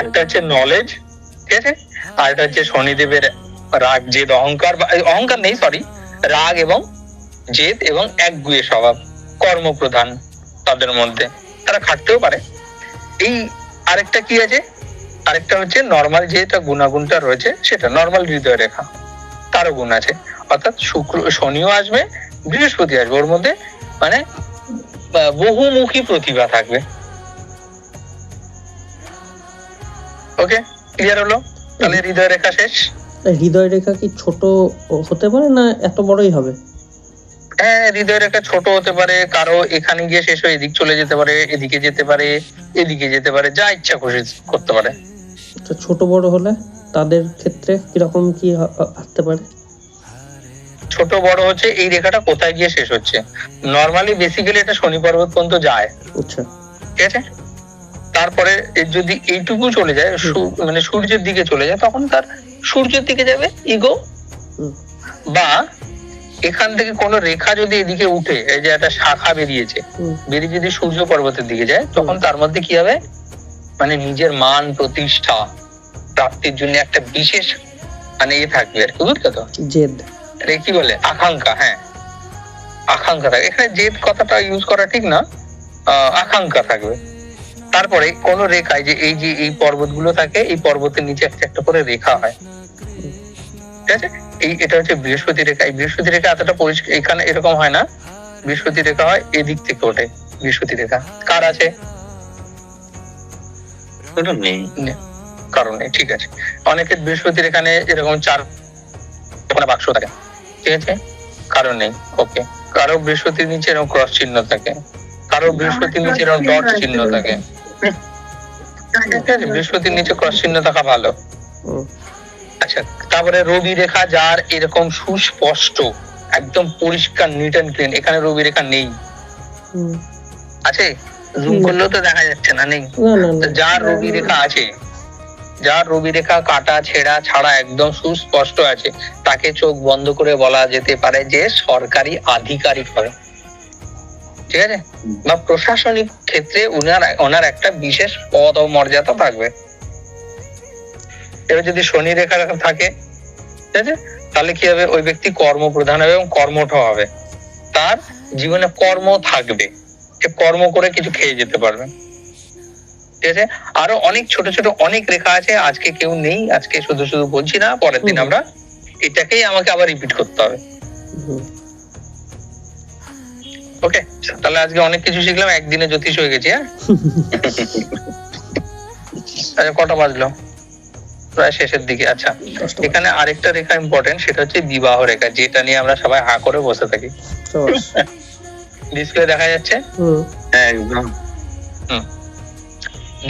একটা হচ্ছে নলেজ, ঠিক আছে, আর একটা হচ্ছে শনিদেবের রাগ, জেদ, অহংকার, অহংকার নেই, সরি, রাগ এবং জেদ এবং একগুঁয়ে স্বভাব, কর্মপ্রধান তাদের মধ্যে, তারা খাটতেও পারে। এই আরেকটা কি আছে, আরেকটা হচ্ছে নর্মাল, যেটা গুণাগুণটা রয়েছে সেটা নর্মাল হৃদয় রেখা, তারও গুণ আছে, অর্থাৎ শনিও আসবে, বৃহস্পতি আসবে, ওর মধ্যে মানে বহুমুখী প্রতিভা থাকবে। ওকে, ক্লিয়ার হলো? তাহলে হৃদয় রেখা শেষ। হৃদয় রেখা কি ছোট হতে পারে না এত বড়ই হবে? হ্যাঁ, হৃদয় রেখা ছোট হতে পারে, কারো এখানে গিয়ে শেষ হয়ে এদিক চলে যেতে পারে, এদিকে যেতে পারে, এদিকে যেতে পারে, যা ইচ্ছা খুশি করতে পারে। ছোট বড় হলে তাদের ক্ষেত্রে কিরকম কি আসতে পারে? ছোট বড় হচ্ছে এই রেখাটা কোথায় গিয়ে শেষ হচ্ছে। নরমালি বেসিক্যালি এটা শনি পর্বত পর্যন্ত যায়, আচ্ছা, ঠিক আছে। তারপরে এর যদি এইটুকু চলে যায় মানে সূর্যের দিকে চলে যায়, তখন তার সূর্যের দিকে যাবে ইগো। বা এখান থেকে কোন রেখা যদি এদিকে উঠে, এই যে একটা শাখা বেরিয়েছে, বেরিয়ে যদি সূর্য পর্বতের দিকে যায়, তখন তার মধ্যে কি হবে, মানে নিজের মান প্রতিষ্ঠা প্রাপ্তির জন্য একটা বিশেষ মানে থাকবে আর কি, বুঝলে তো? জেদ, কি বলে, আকাঙ্ক্ষা। হ্যাঁ, আকাঙ্ক্ষা থাকবে। এখানে জেদ কথাটা ইউজ করা ঠিক না, আকাঙ্ক্ষা থাকবে। তারপরে কোন রেখায় যে এই পর্বতগুলো থাকে, এই পর্বতের নিচে একটা একটা করে রেখা হয়, ঠিক আছে। এটা হচ্ছে বৃহস্পতি রেখা। এই বৃহস্পতি রেখা এতটা পরিষ্কার এখানে এরকম হয় না, বৃহস্পতি রেখা হয় এদিক থেকে ওঠে। বৃহস্পতি রেখা কার আছে? কারণ নেই, ঠিক আছে। অনেকের বৃহস্পতির এখানে এরকম 4 বাক্স থাকে, ঠিক আছে, কারণ নেই। ওকে, কারো বৃহস্পতির নিচে এরকম ক্রস চিহ্ন থাকে, কারো বৃহস্পতির নিচে এরকম ডট চিহ্ন থাকে। বৃহস্পতির নিচে ক্রস চিহ্ন থাকা ভালো। আচ্ছা, তারপরে রবি রেখা যার এরকম সুস্পষ্ট একদম পরিষ্কার নিট এন্ড ক্লিন, এখানে রবি রেখা নেই, আছে জুম করলেও তো দেখা যাচ্ছে না, নেই। যার রবি রেখা আছে, যার রবি রেখা কাটা ছেঁড়া ছাড়া একদম সুস্পষ্ট আছে, তাকে চোখ বন্ধ করে বলা যেতে পারে যে সরকারি আধিকারিক হবে, ঠিক আছে, বা প্রশাসনিক ক্ষেত্রে ওনার একটা বিশেষ পদ ও মর্যাদা থাকবে। এবার যদি শনি রেখা থাকে, ঠিক আছে, তাহলে কি হবে, ওই ব্যক্তি কর্মপ্রধান হবে এবং কর্মঠ হবে, তার জীবনে কর্ম থাকবে, কর্ম করে কিছু খেয়ে যেতে পারবে, ঠিক আছে। আরো অনেক ছোট ছোট অনেক রেখা আছে, আজকে কেউ নেই, আজকে শুধু শুধু বলছি না, পরের দিন আমরা এটাকেই আমাকে আবার রিপিট করতে হবে। ওকে, তাহলে আজকে অনেক কিছু শিখলাম, একদিনে জ্যোতিষ হয়ে গেছি। হ্যাঁ, আচ্ছা, কটা বাজলো? প্রায় শেষের দিকে। আচ্ছা, এখানে আরেকটা রেখা ইম্পর্টেন্ট, সেটা হচ্ছে বিবাহ রেখা, যেটা নিয়ে আমরা সবাই হা করে বসে থাকি। ডিসপ্লে দেখা যাচ্ছে? একদম।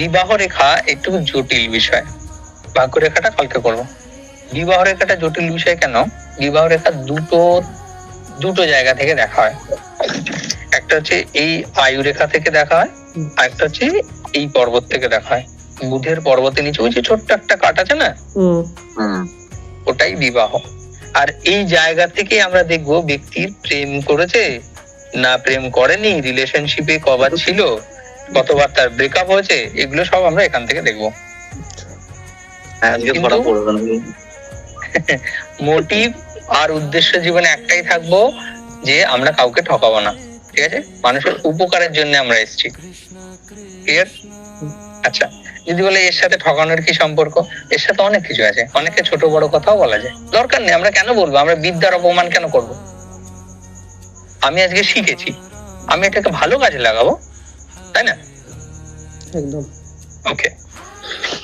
বিবাহ রেখা একটু জটিল বিষয়, ভাগ্য রেখাটা কালকে করবো। বিবাহ রেখাটা জটিল বিষয় কেন? বিবাহ রেখা দুটো জায়গা থেকে দেখা হয়। একটা হচ্ছে এই আয়ু রেখা থেকে দেখা হয়, আর একটা হচ্ছে এই পর্বত থেকে দেখা হয়। বুধের পর্বতের নিচে ওই যে ছোট্ট একটা কাট আছে না, ওটাই বিবাহ। আর এই জায়গা থেকে আমরা দেখবো ব্যক্তির প্রেম করেছে না প্রেম করেনি, রিলেশনশিপে কবার ছিল, কতবার তার ব্রেকআপ হয়েছে, এগুলো সব আমরা এখান থেকে দেখবো। মোটিভ আর উদ্দেশ্য জীবনে একটাই থাকবো, যে আমরা কাউকে ঠকাবো না, ঠিক আছে, মানুষের উপকারের জন্য আমরা এসেছি। ক্লিয়ার? আচ্ছা, যদি বলে এর সাথে ঠকানোর কি সম্পর্ক, এর সাথে অনেক কিছু আছে, অনেকে ছোট বড় কথাও বলা যায়, দরকার নেই, আমরা কেন বলবো, আমরা বিদ্যার অপমান কেন করব? আমি আজকে শিখেছি, আমি এটাকে ভালো কাজে লাগাবো, তাই না? একদম। ওকে,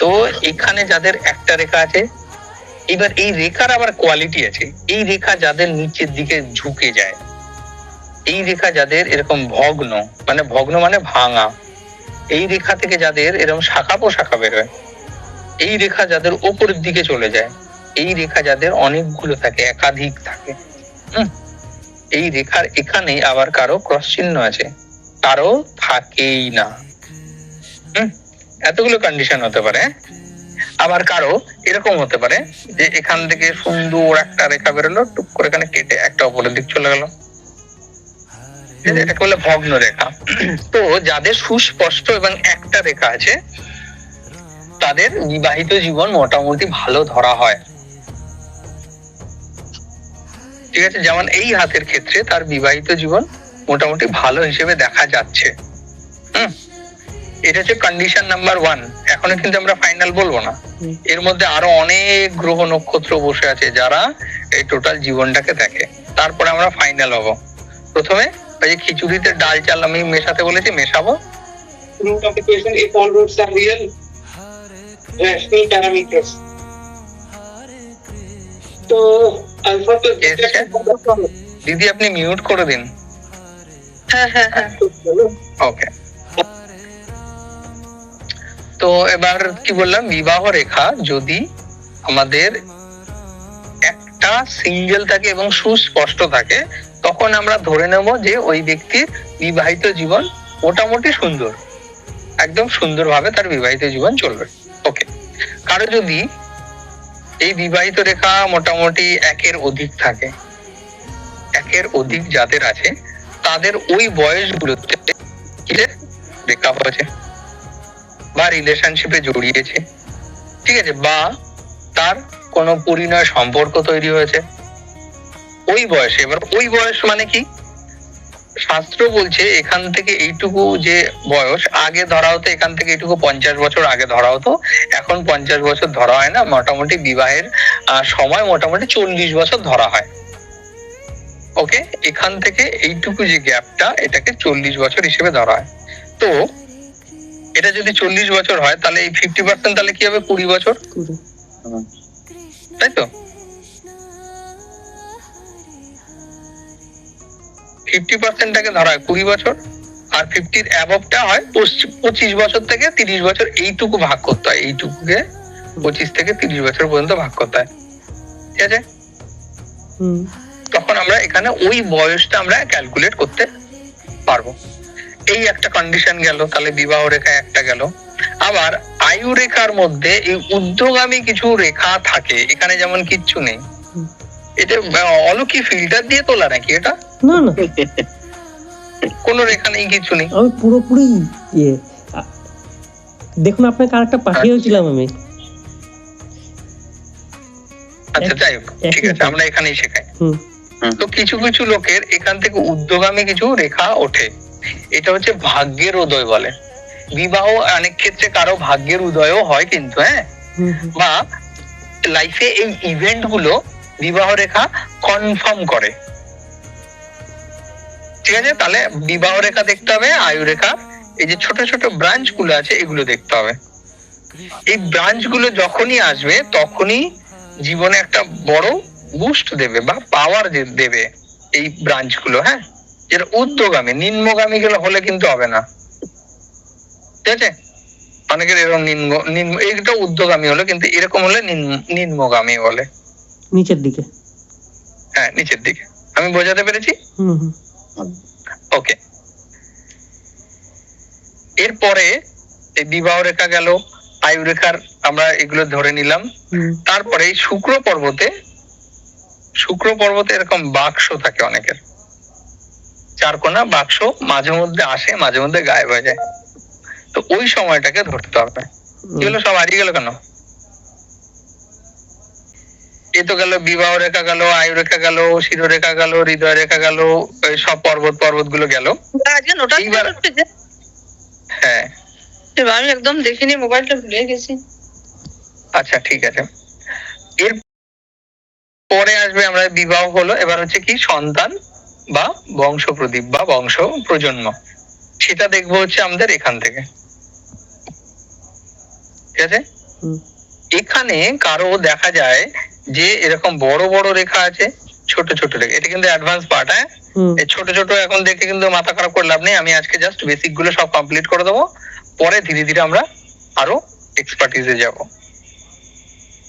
তো এখানে যাদের একটা রেখা আছে, এবার এই রেখার আবার কোয়ালিটি আছে। এই রেখা যাদের নিচের দিকে ঝুঁকে যায়, এই রেখা যাদের এরকম ভগ্ন মানে ভাঙা, এই রেখা থেকে যাদের এরকম শাখা পোশাখা বেরোয়, এই রেখা যাদের ওপরের দিকে চলে যায়, এই রেখা যাদের অনেকগুলো থাকে, একাধিক থাকে, এই রেখার এখানে আবার কারো ক্রস চিহ্ন আছে, কারো থাকেই না। এতগুলো কন্ডিশন হতে পারে। আবার কারো এরকম হতে পারে যে এখান থেকে সুন্দর একটা রেখা বেরোলো, টুক করে এখানে কেটে একটা উপরের দিক চলে গেল, এটাকে বলে ভগ্ন রেখা। তো যাদের সুস্পষ্ট এবং একটা রেখা আছে, তাদের বিবাহিত জীবন মোটামুটি ভালো ধরা হয়, ঠিক আছে। যেমন এই হাতের ক্ষেত্রে তার বিবাহিত জীবন মোটামুটি ভালো হিসেবে দেখা যাচ্ছে। এটা হচ্ছে কন্ডিশন নাম্বার 1। এখনো কিন্তু আমরা ফাইনাল বলবো না, এর মধ্যে আরো অনেক গ্রহ নক্ষত্র বসে আছে যারা এই টোটাল জীবনটাকে দেখে, তারপরে আমরা ফাইনাল হব। প্রথমে ওই যে খিচুড়িতে ডাল চাল আমি মেশাতে বলেছি, মেশাবো। Root of the equation if all roots are real rational parameters. তো alpha তো দিদি আপনি মিউট করে দিন। হ্যাঁ। ওকে, তো এবার কি বললাম, বিবাহ রেখা যদি আমাদের একটা সিঙ্গেল থাকে এবং সুস্পষ্ট থাকে, তখন আমরা ধরে নেব যে ওই ব্যক্তির বিবাহিত জীবন মোটামুটি সুন্দর। একদম সুন্দরভাবে তার বিবাহিত জীবন চলবে। ওকে, কারো যদি এই বিবাহিত রেখা মোটামুটি 1-এর অধিক থাকে, 1-এর অধিক যাদের আছে তাদের ওই বয়সগুলোতে রেখা হয়েছে বা রিলেশনশিপে জড়িয়েছে, ঠিক আছে, বা তার কোনো পরিণয় সম্পর্ক তৈরি হয়েছে ওই বয়সে। এবার ওই বয়স মানে কি, শাস্ত্র বলছে এখান থেকে এইটুকু যে বয়স, আগে ধরা হতো এখান থেকে এইটুকু 50 বছর আগে ধরা হতো, এখন 50 বছর ধরা হয় না, মোটামুটি বিবাহের সময় মোটামুটি 40 বছর ধরা হয়। ওকে, এখান থেকে এইটুকু যে গ্যাপটা এটাকে 40 বছর হিসেবে ধরা হয়। তো এটা যদি 40 বছর হয় তাহলে এই 50% তাহলে কি হবে, 20 বছর, তাই তো? 50%টাকে ধরা হয় 20 বছর, আর 50-র অ্যাবভটা হয় 25 বছর থেকে 30 বছর, এইটুকু ভাগ করতে হয়, এইটুকুকে 25 থেকে 30 বছর পর্যন্ত ভাগ করতে হয়, ঠিক আছে? তখন আমরা এখানে ওই বয়সটা আমরা ক্যালকুলেট করতে পারবো। এই একটা কন্ডিশন গেল, তাহলে বিবাহ রেখা একটা গেল। আবার আয়ু রেখার মধ্যে এই ঊর্ধ্বগামী কিছু রেখা থাকে, এখানে যেমন কিচ্ছু নেই। এটা অলৌকিক ফিল্টার দিয়ে তোলা নাকি এটা? না না, কোনো রেখা নেই, কিছু নেই, আমি পুরোপুরি দেখুন আপনাকে আরেকটা পাঠিয়েছিলাম আমি। আচ্ছা যাই হোক, ঠিক আছে, আমরা এখানেই শেখাই। তো কিছু কিছু লোকের এখান থেকে ঊর্ধ্বগামী কিছু রেখা ওঠে, এটা হচ্ছে ভাগ্যের উদয় বলে। বিবাহ অনেক ক্ষেত্রে কারো ভাগ্যের উদয়ও হয় কিন্তু, হ্যাঁ, বা লাইফে এই ইভেন্ট গুলো বিবাহ রেখা কনফার্ম করে, ঠিক আছে? তাহলে বিবাহ রেখা দেখতে হবে, আয়ু রেখা, এই যে ছোট ছোট ব্রাঞ্চ গুলো আছে এগুলো দেখতে হবে। এই ব্রাঞ্চ গুলো যখনই আসবে তখনই জীবনে একটা বড় বুস্ট দেবে বা পাওয়ার দেবে এই ব্রাঞ্চ গুলো, হ্যাঁ, যেটা ঊর্ধ্বগামী। নিম্নগামী গুলো হলে কিন্তু হবে না, ঠিক আছে? অনেকের এরকম এইটা ঊর্ধ্বগামী হলো, কিন্তু এরকম হলে নিম্নগামী বলে, নিচের দিকে। হ্যাঁ, নিচের দিকে। আমি বোঝাতে পেরেছি? ওকে, এরপরে এই বিবাহ রেখা গেল, আয়ু রেখার আমরা এগুলো ধরে নিলাম। তারপরে এই শুক্র পর্বতে এরকম বাক্স থাকে অনেকের, চারকোনা বাক্স, মাঝে মধ্যে আসে মাঝে মধ্যে গায়েব হয়ে যায়। তো ওই সময়টাকে ধরতে হবে। এগুলো সব হারিয়ে গেল কেন? এ তো গেল বিবাহ রেখা গেল, আয়ু রেখা গেল, শিরোরেখা গেল, হৃদয় রেখা গেল, সব পর্বত গুলো গেল। হ্যাঁ, আমি একদম দেখিনি, মোবাইলটা ভুলে গেছি। আচ্ছা ঠিক আছে। এর পরে আসবে আমরা বিবাহ হলো, এবার হচ্ছে কি সন্তান বা বংশ প্রদীপ বা বংশ প্রজন্ম, সেটা দেখবো হচ্ছে আমাদের এখান থেকে, ঠিক আছে? এখানে কারো দেখা যায় যে এরকম বড় বড় রেখা আছে, ছোট ছোট রেখা, এটা কিন্তু অ্যাডভান্স পার্ট, হ্যাঁ, এই ছোট ছোট এখন দেখে কিন্তু মাথা খারাপ করে লাভ নেই। আমি আজকে জাস্ট বেসিক গুলো সব কমপ্লিট করে দেবো, পরে ধীরে ধীরে আমরা আরো এক্সপার্টিসে যাব।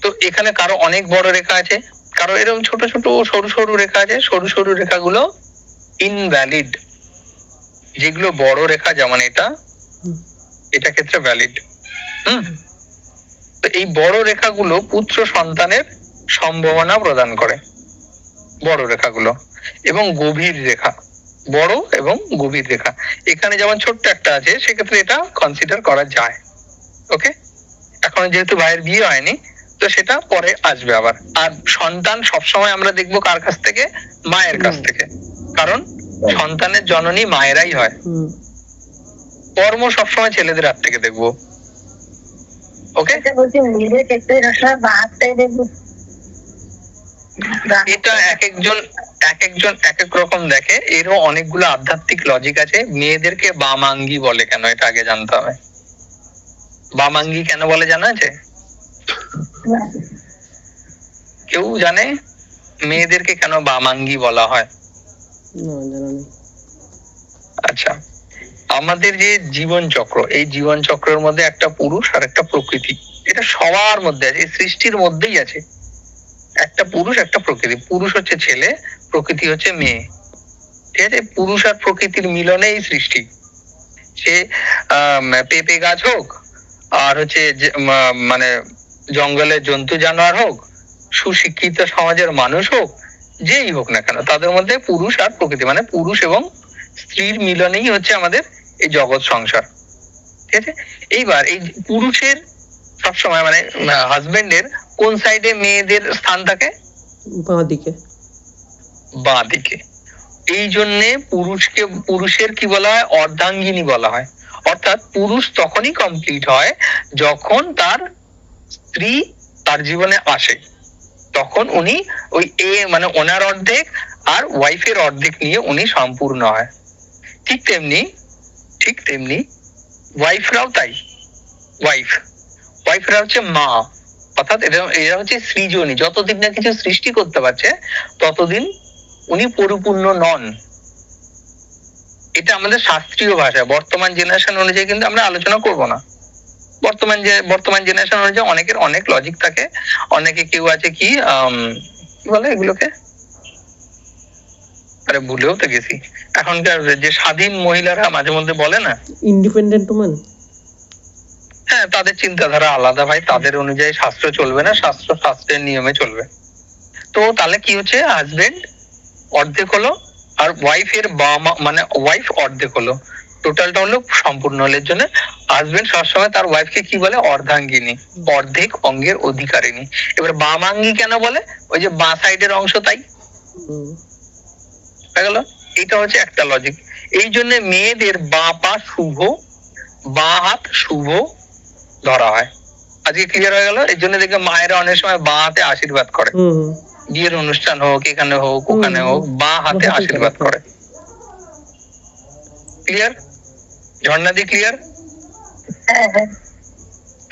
তো এখানে কারো অনেক বড় রেখা আছে, কারো এরকম ছোট ছোট সরু সরু রেখা আছে। সরু সরু রেখাগুলো ইনভ্যালিড, যেগুলো বড় রেখা যেমন এটা ক্ষেত্রে ভ্যালিড। তো এই বড় রেখাগুলো পুত্র সন্তানের সম্ভাবনা প্রদান করে, বড় রেখাগুলো, এবং গভীর রেখা, বড় এবং গভীর রেখা। এখানে যেমন ছোট্ট একটা আছে, সেক্ষেত্রে এটা কনসিডার করা যায়। ওকে, এখন যেহেতু ভাইয়ের বিয়ে হয়নি তো সেটা পরে আসবে আবার। আর সন্তান সবসময় আমরা দেখবো কার কাছ থেকে? মায়ের কাছ থেকে, কারণ সন্তানের জননী মায়েরাই হয়। কর্ম সবসময় ছেলেদের হাত থেকে দেখবো। ওকে, এটা এক একজন এক এক রকম দেখে, এরও অনেকগুলো আধ্যাত্মিক লজিক আছে। মেয়েদেরকে বামাঙ্গি বলে কেন, এটা আগে জানতে হবে। বামাঙ্গি কেন বলে জানা আছে? কেউ জানে মেয়েদেরকে কেন বামাঙ্গি বলা হয়? আচ্ছা, আমাদের যে জীবন চক্র, এই জীবন চক্রের মধ্যে একটা পুরুষ আর একটা প্রকৃতি, এটা সবার মধ্যে আছে, সৃষ্টির মধ্যেই আছে। একটা পুরুষ একটা প্রকৃতি, পুরুষ হচ্ছে ছেলে, প্রকৃতি হচ্ছে মেয়ে, ঠিক আছে? পুরুষ আর প্রকৃতির মিলনে এই সৃষ্টি। সে পেঁপে গাছ হোক, আর হচ্ছে মানে জঙ্গলের জন্তু জানোয়ার হোক, সুশিক্ষিত সমাজের মানুষ হোক, যেই হোক না কেন, তাদের মধ্যে পুরুষ আর প্রকৃতি মানে পুরুষ এবং স্ত্রীর মিলনেই হচ্ছে আমাদের এই জগৎ সংসার। ঠিক আছে, এইবার এই পুরুষের সবসময় মানে হাজবেন্ডের কোন সাইডে মেয়েদের স্থান থাকে? বাঁ দিকে। বাঁ দিকে। এই জন্যে পুরুষের কি বলা হয়? অর্ধাঙ্গিনী বলা হয়। অর্থাৎ পুরুষ তখনই কমপ্লিট হয় যখন তার স্ত্রী তার জীবনে আসে, তখন উনি ওই মানে ওনার অর্ধেক আর ওয়াইফের অর্ধেক নিয়ে উনি সম্পূর্ণ হয়। ঠিক তেমনি ওয়াইফরাও তাই। ওয়াইফরা হচ্ছে মা, অর্থাৎ এরা হচ্ছে সৃজনী। যতদিন না কিছু সৃষ্টি করতে পারছে ততদিন উনি পরিপূর্ণ নন। এটা আমাদের শাস্ত্রীয় ভাষায়। বর্তমান জেনারেশন অনুযায়ী কিন্তু আমরা আলোচনা করব না। বর্তমান জেনারেশন অনুযায়ী অনেকের অনেক লজিক থাকে। অনেকে কেউ আছে কি বলে এগুলোকে, আরে ভুলেও তো গেছি, এখনকার যে স্বাধীন মহিলারা মাঝে মধ্যে বলে না, ইন্ডিপেন্ডেন্ট ওম্যান। হ্যাঁ, তাদের চিন্তাধারা আলাদা ভাই। তাদের অনুযায়ী শাস্ত্র চলবে না, শাস্ত্রের নিয়মে চলবে। তো তাহলে কি হচ্ছে, হাজবেন্ড অর্ধেক হলো আর ওয়াইফের মানে ওয়াইফ অর্ধেক হলো, টোটালটা হলো সম্পূর্ণ হলো। এর জন্য হাজবেন্ড সবসময় তার ওয়াইফকে কি বলে? অর্ধাঙ্গিনী, অর্ধেক অঙ্গের অধিকারিণী। এবার বামাঙ্গী কেন বলে? ওই যে বাঁ সাইডের অংশ, তাই হয়ে গেল। এটা হচ্ছে একটা লজিক। এই জন্য মেয়েদের বাঁ পা শুভ, বাঁ হাত শুভ ধরা হয়। আজকে ক্লিয়ার হয়ে গেল। এই জন্য দেখে মায়েরা অনেক সময় বাঁ হাতে আশীর্বাদ করে, বিয়ের অনুষ্ঠান হোক, এখানে হোক, ওখানে হোক, বাঁ হাতে আশীর্বাদ করে। ক্লিয়ার? ঝর্ণাদি ক্লিয়ার?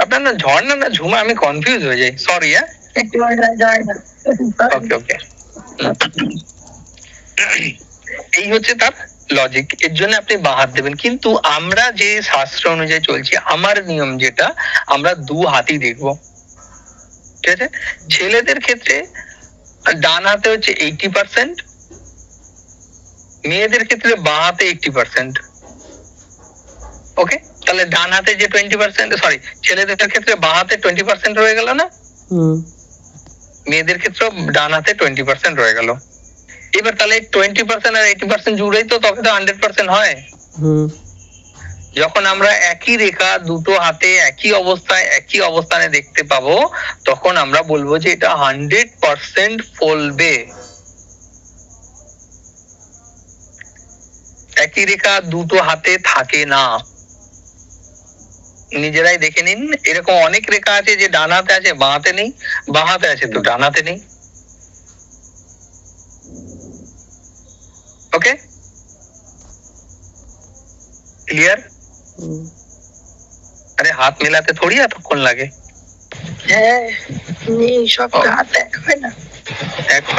আপনার না ঝর্ণা না ঝুমা, আমি কনফিউজ হয়ে যাই, সরি। হ্যাঁ, ওকে ওকে। এই হচ্ছে তার লজিক। এর জন্য আপনি বাঁ হাত দেবেন। কিন্তু আমরা যে শাস্ত্র অনুযায়ী চলছি, আমার নিয়ম যেটা, আমরা দু হাতই দেখবো। ঠিক আছে, ছেলেদের ক্ষেত্রে ডান হাতে হচ্ছে 80%, মেয়েদের ক্ষেত্রে বাঁ হাতে 80%। ওকে, তাহলে ডান হাতে যে 20%, সরি, ছেলেদের ক্ষেত্রে বাঁ হাতে 20% রয়ে গেল না, মেয়েদের ক্ষেত্রে ডান হাতে 20% রয়ে গেল। এবার তাহলে 20% আর 80% জুড়েই তো তবে তো 100% হয়। যখন আমরা একই রেখা দুটো হাতে একই অবস্থায় একই অবস্থানে দেখতে পাবো, তখন আমরা বলবো যে এটা 100% ফলবে। একই রেখা দুটো হাতে থাকে না, নিজেরাই দেখে নিন। এরকম অনেক রেখা আছে যে ডান হাতে আছে বাঁ হাতে নেই, বাঁ হাতে আছে তো ডান হাতে নেই। ওকে, ক্লিয়ার? আরে হাত মেলাতে থোড়ি এতক্ষণ লাগে। হ্যাঁ, সব হাত এক হয়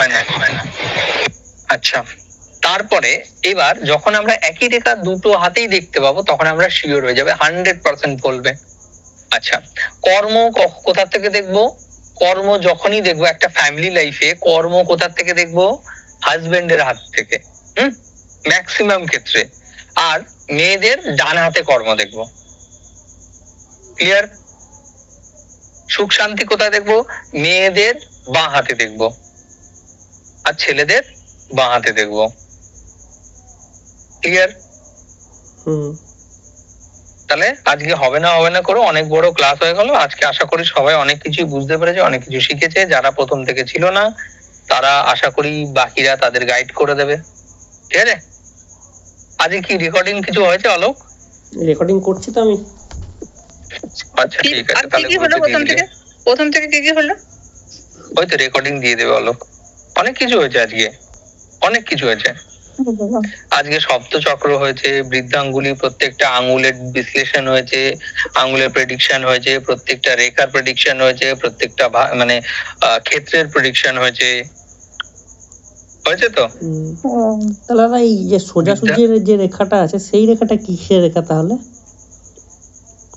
না। আচ্ছা, তারপরে এবার যখন আমরা একই রেখা দুটো হাতেই দেখতে পাবো, তখন আমরা শিওর হয়ে যাবে 100% বলবে। আচ্ছা, কর্ম কোথা থেকে দেখবো? কর্ম যখনই দেখবো একটা ফ্যামিলি লাইফে, কর্ম কোথা থেকে দেখবো? হাজবেন্ডের হাত থেকে, ম্যাক্সিমাম ক্ষেত্রে। আর মেয়েদের ডান হাতে কর্ম দেখবো। ক্লিয়ার? সুখ শান্তি কোথায় দেখবো? মেয়েদের বাঁ হাতে দেখবো আর ছেলেদের বাঁ হাতে দেখবো। ক্লিয়ার? তাহলে আজকে হবে না করো, অনেক বড় ক্লাস হয়ে গেল আজকে। আশা করি সবাই অনেক কিছু বুঝতে পেরেছে, অনেক কিছু শিখেছে। যারা প্রথম থেকে ছিল না, তারা আশা করি বাকিরা তাদের গাইড করে দেবে। ঠিক আছে, আজকে কি রেকর্ডিং কিছু হয়েছে? অলোক রেকর্ডিং করছি তো আমি। আচ্ছা ঠিক আছে, তাহলে প্রথম থেকে কি কি হলো? ওই তো রেকর্ডিং দিয়ে দেবে অলোক। অনেক কিছু হয়েছে আজকে, অনেক কিছু হয়েছে আজকে। সপ্তচক্র হয়েছে, বৃদ্ধাঙ্গুলি প্রত্যেকটা আঙ্গুলের বিশ্লেষণ হয়েছে, আঙ্গুলের প্রেডিকশন হয়েছে, প্রত্যেকটা রেখার প্রেডিকশন হয়েছে, প্রত্যেকটা মানে ক্ষেত্রের প্রেডিকশন হয়েছে তো। তাহলে এই যে সোজাসুজির যে রেখাটা আছে, সেই রেখাটা কিসের রেখা তাহলে?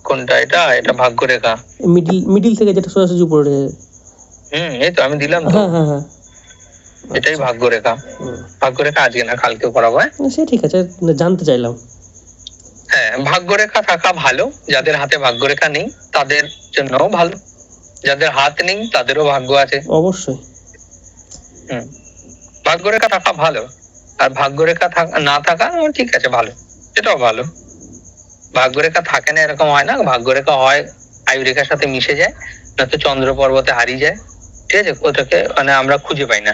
কোনটা? এটা ভাগ্য রেখা। মিডিল থেকে যেটা সোজাসুজি উপরে। এই তো আমি দিলাম তো। হ্যাঁ, এটাই ভাগ্য রেখা। ভাগ্য রেখা আজকে না কালকে করাবো। সে ঠিক আছে, জানতে চাইলাম। হ্যাঁ, ভাগ্যরেখা থাকা ভালো। যাদের হাতে ভাগ্যরেখা নেই তাদের জন্য ভালো, যাদের হাত নেই তাদেরও ভাগ্য আছে। অবশ্যই। ভাগ্যরেখা থাকা ভালো, আর ভাগ্যরেখা না থাকা ঠিক আছে, ভালো, এটাও ভালো। ভাগ্যরেখা থাকে না এরকম হয় না, ভাগ্যরেখা হয় আয়ুরেখার সাথে মিশে যায়, নয়তো চন্দ্র পর্বতে হারিয়ে যায়, ঠিক আছে, ওটাকে মানে আমরা খুঁজে পাই না।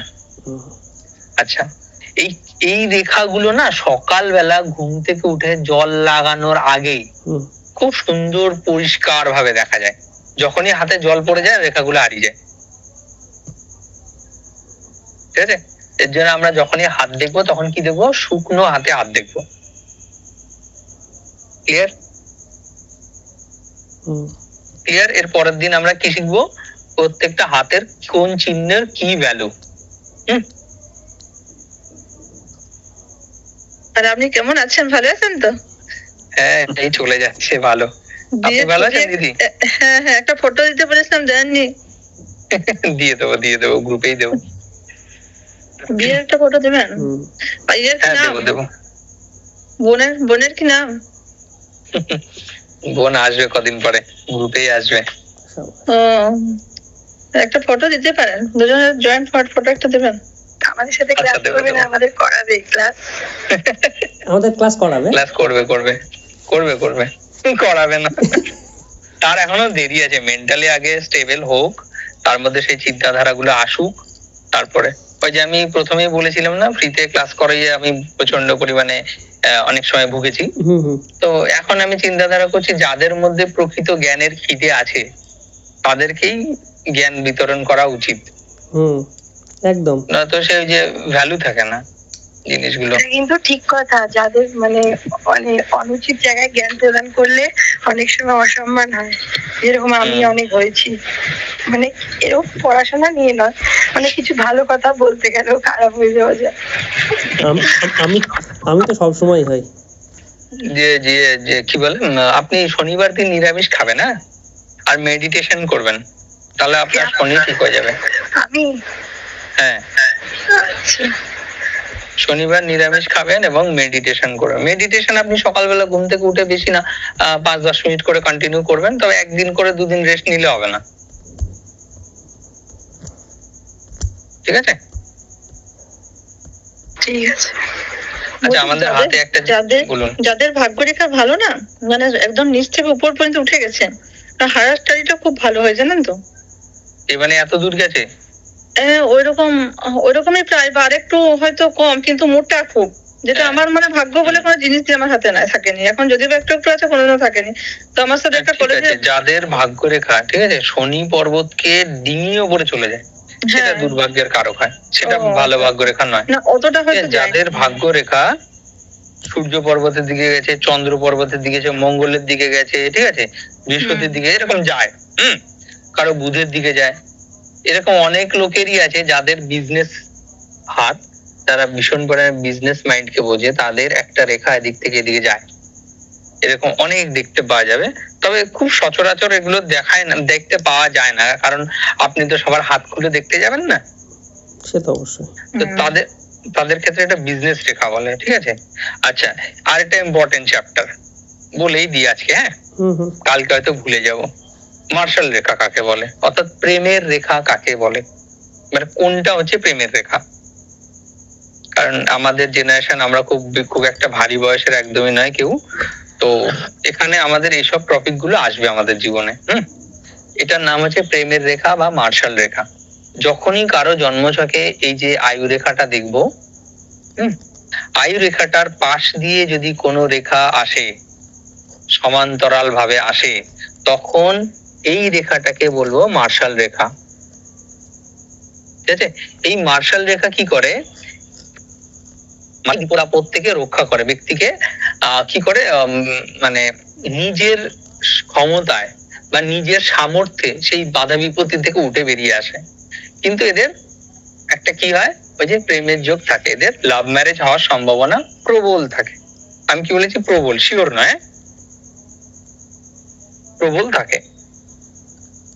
আচ্ছা, এই এই রেখাগুলো না সকালবেলা ঘুম থেকে উঠে জল লাগানোর আগেই খুব সুন্দর পরিষ্কার ভাবে দেখা যায়। যখনই হাতে জল পড়ে যায় রেখাগুলো হারিয়ে যায়, ঠিক আছে। এর জন্য আমরা যখনই হাত দেখবো তখন কি দেখবো, শুকনো হাতে হাত দেখবো। ক্লিয়ার? ক্লিয়ার? এর পরের দিন আমরা কি শিখবো, প্রত্যেকটা হাতের কোন চিহ্নের কি ভ্যালু। আর আপনি কেমন আছেন, ভালো আছেন তো? হ্যাঁ, এই চলে যাচ্ছে ভালো। আপনি ভালো আছেন দিদি? হ্যাঁ হ্যাঁ, একটা ফটো দিতে বলেছিলাম, দেননি? দিয়ে দেবো গ্রুপেই দেবো। বিয়ের একটা ফটো দেবেন? ইয়ের কি নাম? দেবো। বোনের কি নাম? বোন আসবে কদিন পরে, গ্রুপেই আসবে। ও, একটা ফটো দিতে পারেন, দুজনের জয়েন্ট ফটো একটা দেবেন। আমাদের সাথে ক্লাস করবে না, আমাদের করাবে ক্লাস। আমাদের ক্লাস করাবে, ক্লাস করবে করাবে না। তার এখনো দেরি আছে, মেন্টালি আগে স্টেবল হোক, তার মধ্যে সেই চিন্তাধারা গুলো আসুক, তারপরে। ওই যে আমি প্রথমেই বলেছিলাম না, ফ্রিতে ক্লাস করাইয়ে আমি প্রচন্ড পরিমাণে অনেক সময় ভুগেছি। তো এখন আমি চিন্তাধারা করছি যাদের মধ্যে প্রকৃত জ্ঞানের খিদে আছে তাদেরকেই জ্ঞান বিতরণ করা উচিত। একদম, না তো সে যে ভ্যালু থাকে না জিনিসগুলো। কিন্তু ঠিক কথা, যাদের মানে অনেক অনুচিত জায়গায় জ্ঞান প্রদান করলে অনেক সময় অসম্মান হয়, যেরকম আমি অনেক হয়েছি। মানে এরকম পড়াশোনা নিয়ে নয়, মানে কিছু ভালো কথা বলতে গেলেও খারাপ হয়ে যাওয়া যায়। আমি তো সবসময় হয়। যে যে যে কি বলেন, আপনি শনিবার দিন নিরামিষ খাবেন, হ্যাঁ, আর মেডিটেশন করবেন, তাহলে আপনার শনি ঠিক হয়ে যাবে। আমি হ্যাঁ, আচ্ছা, শনিবার নিরামিষ খাবেন এবং মেডিটেশন করবেন। মেডিটেশন আপনি সকালবেলা ঘুম থেকে উঠে বেশি না 5-10 মিনিট করে কন্টিনিউ করবেন, তবে একদিন করে 2 দিন রেস্ট নিলে হবে না, ঠিক আছে? ঠিক আছে। আচ্ছা, আমাদের হাতে একটা বলুন। যাদের ভাগ্যরেখা ভালো না, মানে একদম নিচ থেকে উপর পর্যন্ত উঠে গেছে, হায়ার স্টাডিটা খুব ভালো হয়, জানেন তো? মানে এত দূর গেছে? ওইরকমই প্রায়, বা আরেকটু হয়তো কম, কিন্তু মোটা খুব, যেটা আমার মানে ভাগ্য বলে কোনো জিনিস আমার হাতে নাই, থাকেনি। এখন যদিও একটু একটু আছে, কোনোদিনও থাকেনি। তো আমার সাথে একটা কলেজে যাদের ভাগ্যরেখা, ঠিক আছে, শনি পর্বতকে ডিঙিয়ে উপরে চলে যায়, সেটা দুর্ভাগ্যের কারক হয়, সেটা ভালো ভাগ্যরেখা নয়। না, অতটা হয়তো যাদের ভাগ্যরেখা সূর্য পর্বতের দিকে গেছে, চন্দ্র পর্বতের দিকে গেছে, মঙ্গলের দিকে গেছে, ঠিক আছে, বৃহস্পতির দিকে এরকম যায়, কারো বুধের দিকে যায়, এরকম অনেক লোকেরই আছে যাদের বিজনেস হাত, তারা ভীষণ পরিমাণে বিজনেস মাইন্ডকে বোঝে, তাদের একটা রেখা এদিক থেকে এদিকে যায়, এরকম অনেক দেখতে পাওয়া যাবে। তবে খুব সচরাচর এগুলো দেখায় না, দেখতে পাওয়া যায় না, কারণ আপনি তো সবার হাত খুলে দেখতে যাবেন না, সে তো অবশ্যই। তো তাদের ক্ষেত্রে এটা বিজনেস রেখা বলে, ঠিক আছে। আচ্ছা, আরেকটা ইম্পর্টেন্ট চ্যাপ্টার বলেই দিই আজকে, হ্যাঁ, কালকে হয়তো ভুলে যাব। মার্শাল রেখা কাকে বলে, অর্থাৎ প্রেমের রেখা কাকে বলে, মানে কোনটা হচ্ছে প্রেমের রেখা? কারণ আমাদের জেনারেশন, আমরা খুব একটা ভারী বয়সের একদমই নয় কেউ, তো এখানে আমাদের এইসব টপিক গুলো আসবে আমাদের জীবনে। এটার নাম হচ্ছে প্রেমের রেখা বা মার্শাল রেখা। যখনই কারো জন্মছকে এই যে আয়ু রেখাটা দেখবো, আয়ু রেখাটার পাশ দিয়ে যদি কোনো রেখা আসে, সমান্তরাল ভাবে আসে, তখন এই রেখাটাকে বলবো মার্শাল রেখা, ঠিক আছে। এই মার্শাল রেখা কি করে, বিপদ থেকে রক্ষা করে, ব্যক্তিকে কি করে, মানে নিজের ক্ষমতায় বা নিজের সামর্থ্যে সেই বাধা বিপত্তি থেকে উঠে বেরিয়ে আসে। কিন্তু এদের একটা কি হয়, ওই যে প্রেমের যোগ থাকে, এদের লাভ ম্যারেজ হওয়ার সম্ভাবনা প্রবল থাকে। আমি কি বলেছি? প্রবল, শিওর নয়, প্রবল থাকে।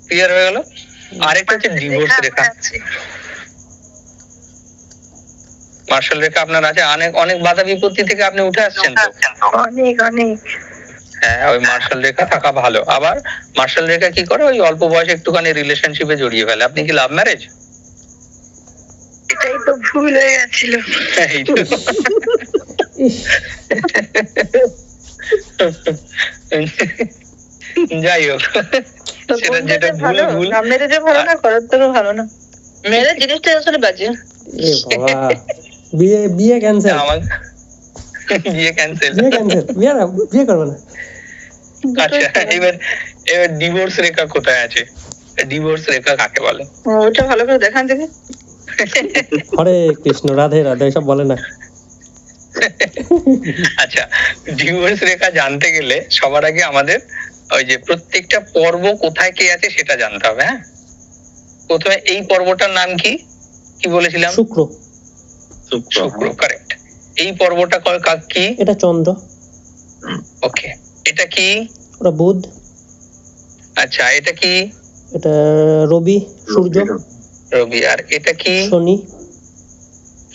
ক্লিয়ার হয়ে গেল? আরেকটা হচ্ছে ডিভোর্স রেখা। মার্শাল রেখা আপনার আছে, অনেক অনেক বাধা বিপত্তি থেকে আপনি উঠে আসছেন তো? অনেক অনেক। হ্যাঁ, ওই মার্শাল রেখা থাকা ভালো। আবার মার্শাল রেখা কি করে, ওই অল্প বয়সে একটুখানি রিলেশনশিপে জড়িয়ে ফেলে। আপনি কি লাভ ম্যারেজ? এটাই তো ভুল হয়ে গেছিল। ইস, যাই হোক, তো সেটা কোনটা যেটা যে ভালো, ভুল না মেরে যে ভালো না করার থেকেও ভালো না। মেরে জিনিসটা আসলে বাজে। এ বাবা, বিয়ে ক্যান্সেল, আমার বিয়ে ক্যান্সেল। বিয়ে করবে না। আচ্ছা, এবার ডিভোর্স রেখা কোথায় আছে? ডিভোর্স রেখা কাকে বলে? ওটা ভালো করে দেখান দেখি। হরে কৃষ্ণ, রাধে রাধে, এসব বলে না। আচ্ছা, ডিভোর্স রেখা জানতে গেলে সবার আগে আমাদের ওই যে প্রত্যেকটা পর্ব কোথায় কে আছে সেটা জানতে হবে। হ্যাঁ, প্রথমে এই পর্বটার নাম কি কি বলেছিলাম? শুক্র। শুক্র, কারেক্ট। এই পর্বটা কি? এটা চন্দ্র। ওকে, এটা কি? ওটা বুধ। আচ্ছা, এটা কি? এটা রবি, সূর্য। রবি। আর এটা কি? শনি।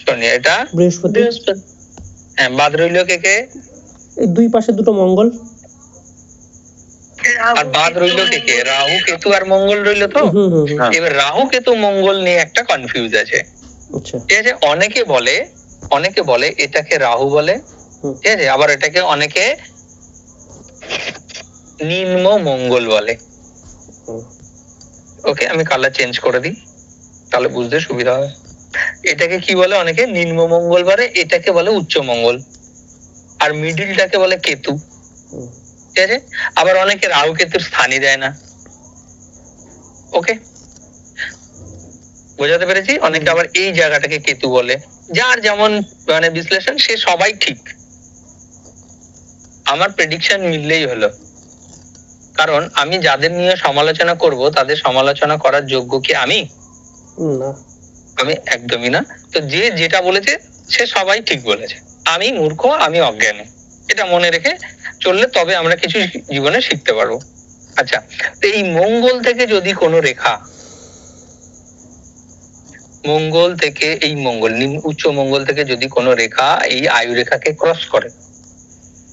শনি। এটা বৃহস্পতি। বৃহস্পতি। হ্যাঁ, বাদ রইল কে কে? এই দুই পাশে দুটো মঙ্গল। আর বাদ রইল কে কে? রাহু, কেতু আর মঙ্গল রইল তো। এবার রাহু, কেতু, মঙ্গল নিয়ে একটা কনফিউজ আছে। আচ্ছা, ঠিক আছে, অনেকে বলে এটাকে রাহু বলে, ঠিক আছে, আবার এটাকে অনেকে নিম্ন মঙ্গল বলে। ওকে, আমি কালার চেঞ্জ করে দিই তাহলে বুঝতে সুবিধা হবে। এটাকে কি বলে? অনেকে নিম্ন মঙ্গল বলে, এটাকে বলে উচ্চ মঙ্গল, আর মিডিলটাকে বলে কেতু। ঠিক আছে, আবার অনেকে রাহু কেতুর স্থানই দেয় না। ওকে, বোঝাতে পেরেছি? অনেকে আবার এই জায়গাটাকে কেতু বলে। যার যেমন মানে বিশ্লেষণ, সে সবাই ঠিক। আমার প্রেডিকশন মিললেই হলো, কারণ আমি যাদের নিয়ে সমালোচনা করব তাদের সমালোচনা করার যোগ্য কি আমি? না, আমি একদমই না। তো যে যেটা বলেছে সে সবাই ঠিক বলেছে, আমি মূর্খ, আমি অজ্ঞানী। এটা মনে রেখে চললে তবে আমরা কিছু জীবনে শিখতে পারবো। আচ্ছা, তো এই মঙ্গল থেকে যদি কোনো রেখা, মঙ্গল থেকে এই মঙ্গল উচ্চ মঙ্গল থেকে যদি কোনো রেখা এই আয়ু রেখাকে ক্রস করে,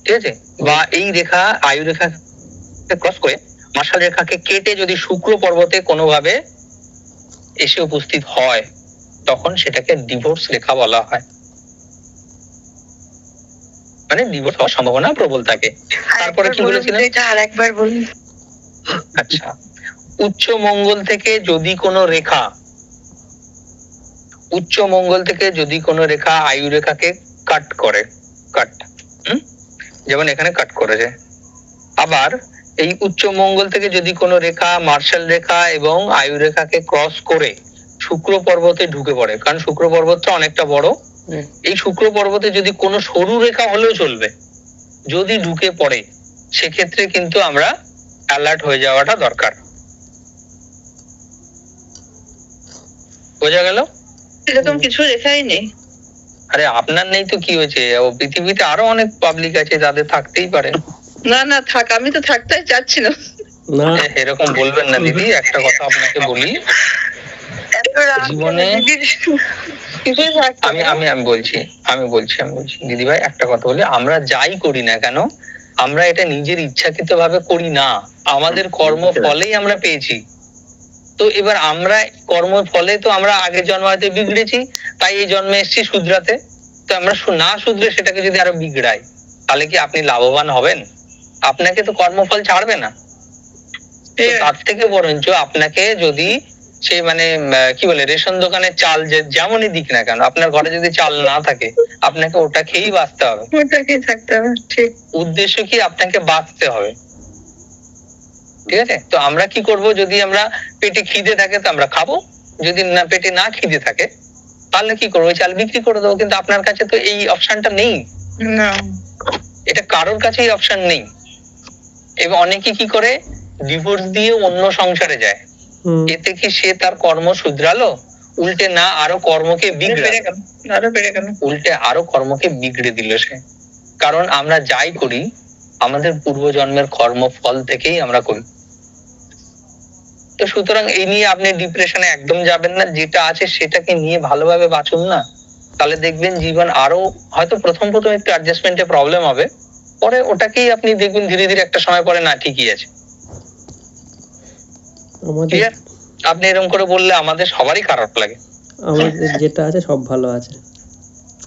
ঠিক আছে, বা এই রেখা আয়ু রেখাকে ক্রস করে মার্শাল রেখাকে কেটে যদি শুক্র পর্বতে কোনোভাবে এসে উপস্থিত হয়, তখন সেটাকে ডিভোর্স রেখা বলা হয়। মানে ডিভোর্স হওয়ার সম্ভাবনা প্রবল থাকে। তারপরে কি বলেছিলেন? এটা আরেকবার বলুন। আচ্ছা, উচ্চ মঙ্গল থেকে যদি কোনো রেখা, উচ্চ মঙ্গল থেকে যদি কোনো রেখা আয়ু রেখাকে কাট করে, যেমন এখানে কাট করেছে, আবার এই উচ্চ মঙ্গল থেকে যদি কোনো রেখা মার্শাল রেখা এবং আয়ু রেখাকে ক্রস করে শুক্র পর্বতে ঢুকে পড়ে, কারণ শুক্র পর্বতটা অনেকটা বড়, এই শুক্র পর্বতে যদি কোনো সরু রেখা হলেও চলবে, যদি ঢুকে পড়ে, সেক্ষেত্রে কিন্তু আমরা অ্যালার্ট হয়ে যাওয়াটা দরকার। বোঝা গেল? এরকম কিছু রেখাই নেই। আরে আপনার নেই তো কি হয়েছে, ও পৃথিবীতে আরো অনেক পাবলিক আছে যাদের থাকতেই পারে। না না থাক, আমি তো থাকতেই চাচ্ছি না। না, এরকম বলবেন না দিদি। একটা কথা আপনাকে বলি, জীবনে আমি বলছি দিদি ভাই, একটা কথা বলি, আমরা যাই করি না কেন, আমরা এটা নিজের ইচ্ছাকৃত ভাবে করি না, আমাদের কর্ম ফলেই আমরা পেয়েছি। তো এবার আমরা কর্ম ফলে তো আমরা আগের জন্মাতে বিগড়েছি, তাই এই জন্মে এসেছি শুধরাতে। তো আমরা না শুধরে সেটাকে যদি আরো বিগড়াই, তাহলে কি আপনি লাভবান হবেন? আপনাকে তো কর্মফল ছাড়বে না। তার থেকে বরঞ্চ আপনাকে যদি সেই মানে কি বলে রেশন দোকানের চাল যেমনই দিক না কেন, আপনার ঘরে যদি চাল না থাকে, আপনাকে ওটা খেয়েই বাঁচতে হবে। ওটাকেই থাকতে হবে, ঠিক। উদ্দেশ্য কি? আপনাকে বাঁচতে হবে। ঠিক আছে, তো আমরা কি করব? যদি আমরা পেটে খিদে থাকে তো আমরা খাবো, যদি না পেটে না খিদে থাকে তাহলে কি করবো? চাল বিক্রি করে দেবো। কিন্তু আপনার কাছে তো এই অপশনটা নেই, না, এটা কারোর কাছে এই অপশন নেই। এবং অনেকে কি করে, ডিভোর্স দিয়ে অন্য সংসারে যায়, এতে কি সে তার কর্ম শুধরালো? উল্টে না আরো কর্মকে বিগড়ে দিল সে। কারণ আমরা যাই করি আমাদের পূর্বজন্মের কর্ম ফল থেকেই আমরা করি। তো সুতরাং এই নিয়ে আপনি ডিপ্রেশনে একদম যাবেন না, যেটা আছে সেটাকে নিয়ে ভালোভাবে বাঁচুন না, তাহলে দেখবেন জীবন আরো, হয়তো প্রথম একটু অ্যাডজাস্টমেন্টে প্রবলেম হবে, পরে ওটাকেই আপনি দেখবেন ধীরে ধীরে একটা সময় পরে না ঠিকই আছে। আমাদের ক্লিয়ার? আপনি এরকম করে বললে আমাদের সবারই খারাপ লাগে। আমাদের যেটা আছে সব ভালো আছে,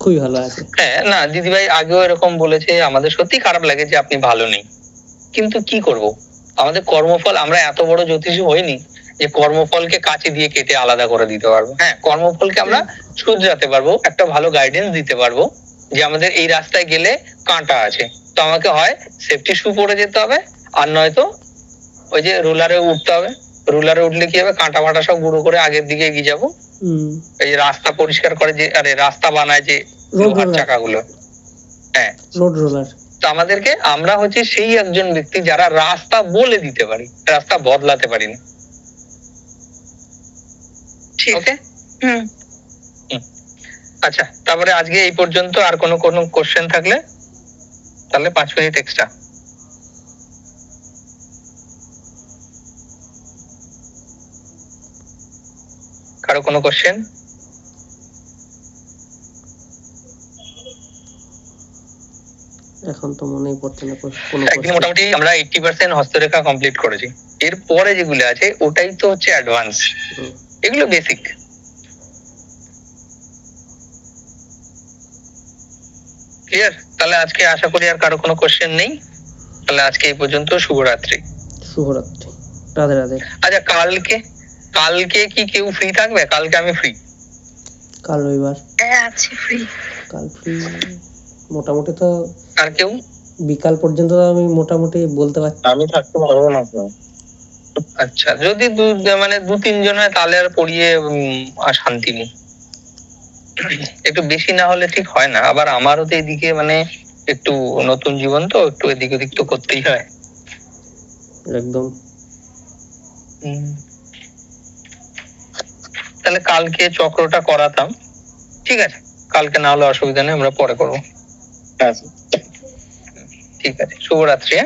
খুবই ভালো আছে। হ্যাঁ, না দিদিভাই আগেও এরকম বলেছে, আমাদের সত্যি খারাপ লাগে যে আপনি ভালো নেই, কিন্তু কি করব, আমাদের কর্মফল, আমরা এত বড় জ্যোতিষী হইনি যে কর্মফলকে কাঁচি দিয়ে কেটে আলাদা করে দিতে পারবো। হ্যাঁ, কর্মফলকে আমরা শুধরাতে পারবো, একটা ভালো গাইডেন্স দিতে পারবো যে আমাদের এই রাস্তায় গেলে কাঁটা আছে, তো আমাকে হয় সেফটি শু পরে যেতে হবে, আর নয়তো ওই যে রুলারে উঠতে হবে। রুলারে উঠলে কি হবে, কাঁটা ফাটা সব গুঁড়ো করে আগের দিকে এগিয়ে যাবো। এই যে রাস্তা পরিষ্কার করে যে, আরে রাস্তা বানায় যে লোহার চাকাগুলো, হ্যাঁ রোড রোলার। তো আমাদেরকে, আমরা হচ্ছে সেই একজন ব্যক্তি যারা রাস্তা বলে দিতে পারি, রাস্তা বদলাতে পারি না। ঠিক আছে। হুম। আচ্ছা, তারপরে আজকে এই পর্যন্ত। আর কোনো কোশ্চেন থাকলে তাহলে 5 মিনিট এক্সট্রা। কারো কোনো কোশ্চেন? এখন তো মনেই পড়ছে না কোনো একদিন মোটামুটি আমরা 80% হস্তরেখা কমপ্লিট করেছি। এরপরে যেগুলো আছে ওটাই তো হচ্ছে অ্যাডভান্স, এগুলো বেসিক। ক্লিয়ার? তাহলে আজকে আশা করি আর কারো কোনো কোশ্চেন নেই। তাহলে আজকে এই পর্যন্ত। শুভরাত্রি। শুভরাত্রি, রাধে রাধে। আচ্ছা, কালকে কি কেউ ফ্রি থাকবে? কালকে আমি ফ্রি। কাল রবিবার, হ্যাঁ আছি ফ্রি। কাল ফ্রি মোটামুটি। তো আর কেউ? বিকাল পর্যন্ত আমি মোটামুটি বলতে পারছি। আমি থাকতে পারবো না। আচ্ছা, যদি 2-3 জন হয় তাহলে আর পড়িয়ে আর শান্তি নেই। একটু বেশি না হলে ঠিক হয় না। আবার আমারও তো এদিকে একটু নতুন জীবন, তো একটু এদিক ওদিক তো করতেই হয়। একদম। তাহলে কালকে চক্রটা করাতাম, ঠিক আছে? কালকে না হলে অসুবিধা নেই, আমরা পরে করবো। ঠিক আছে, শুভরাত্রি।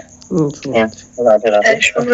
শুভরাত্রি। রাধে রাধে। শুভ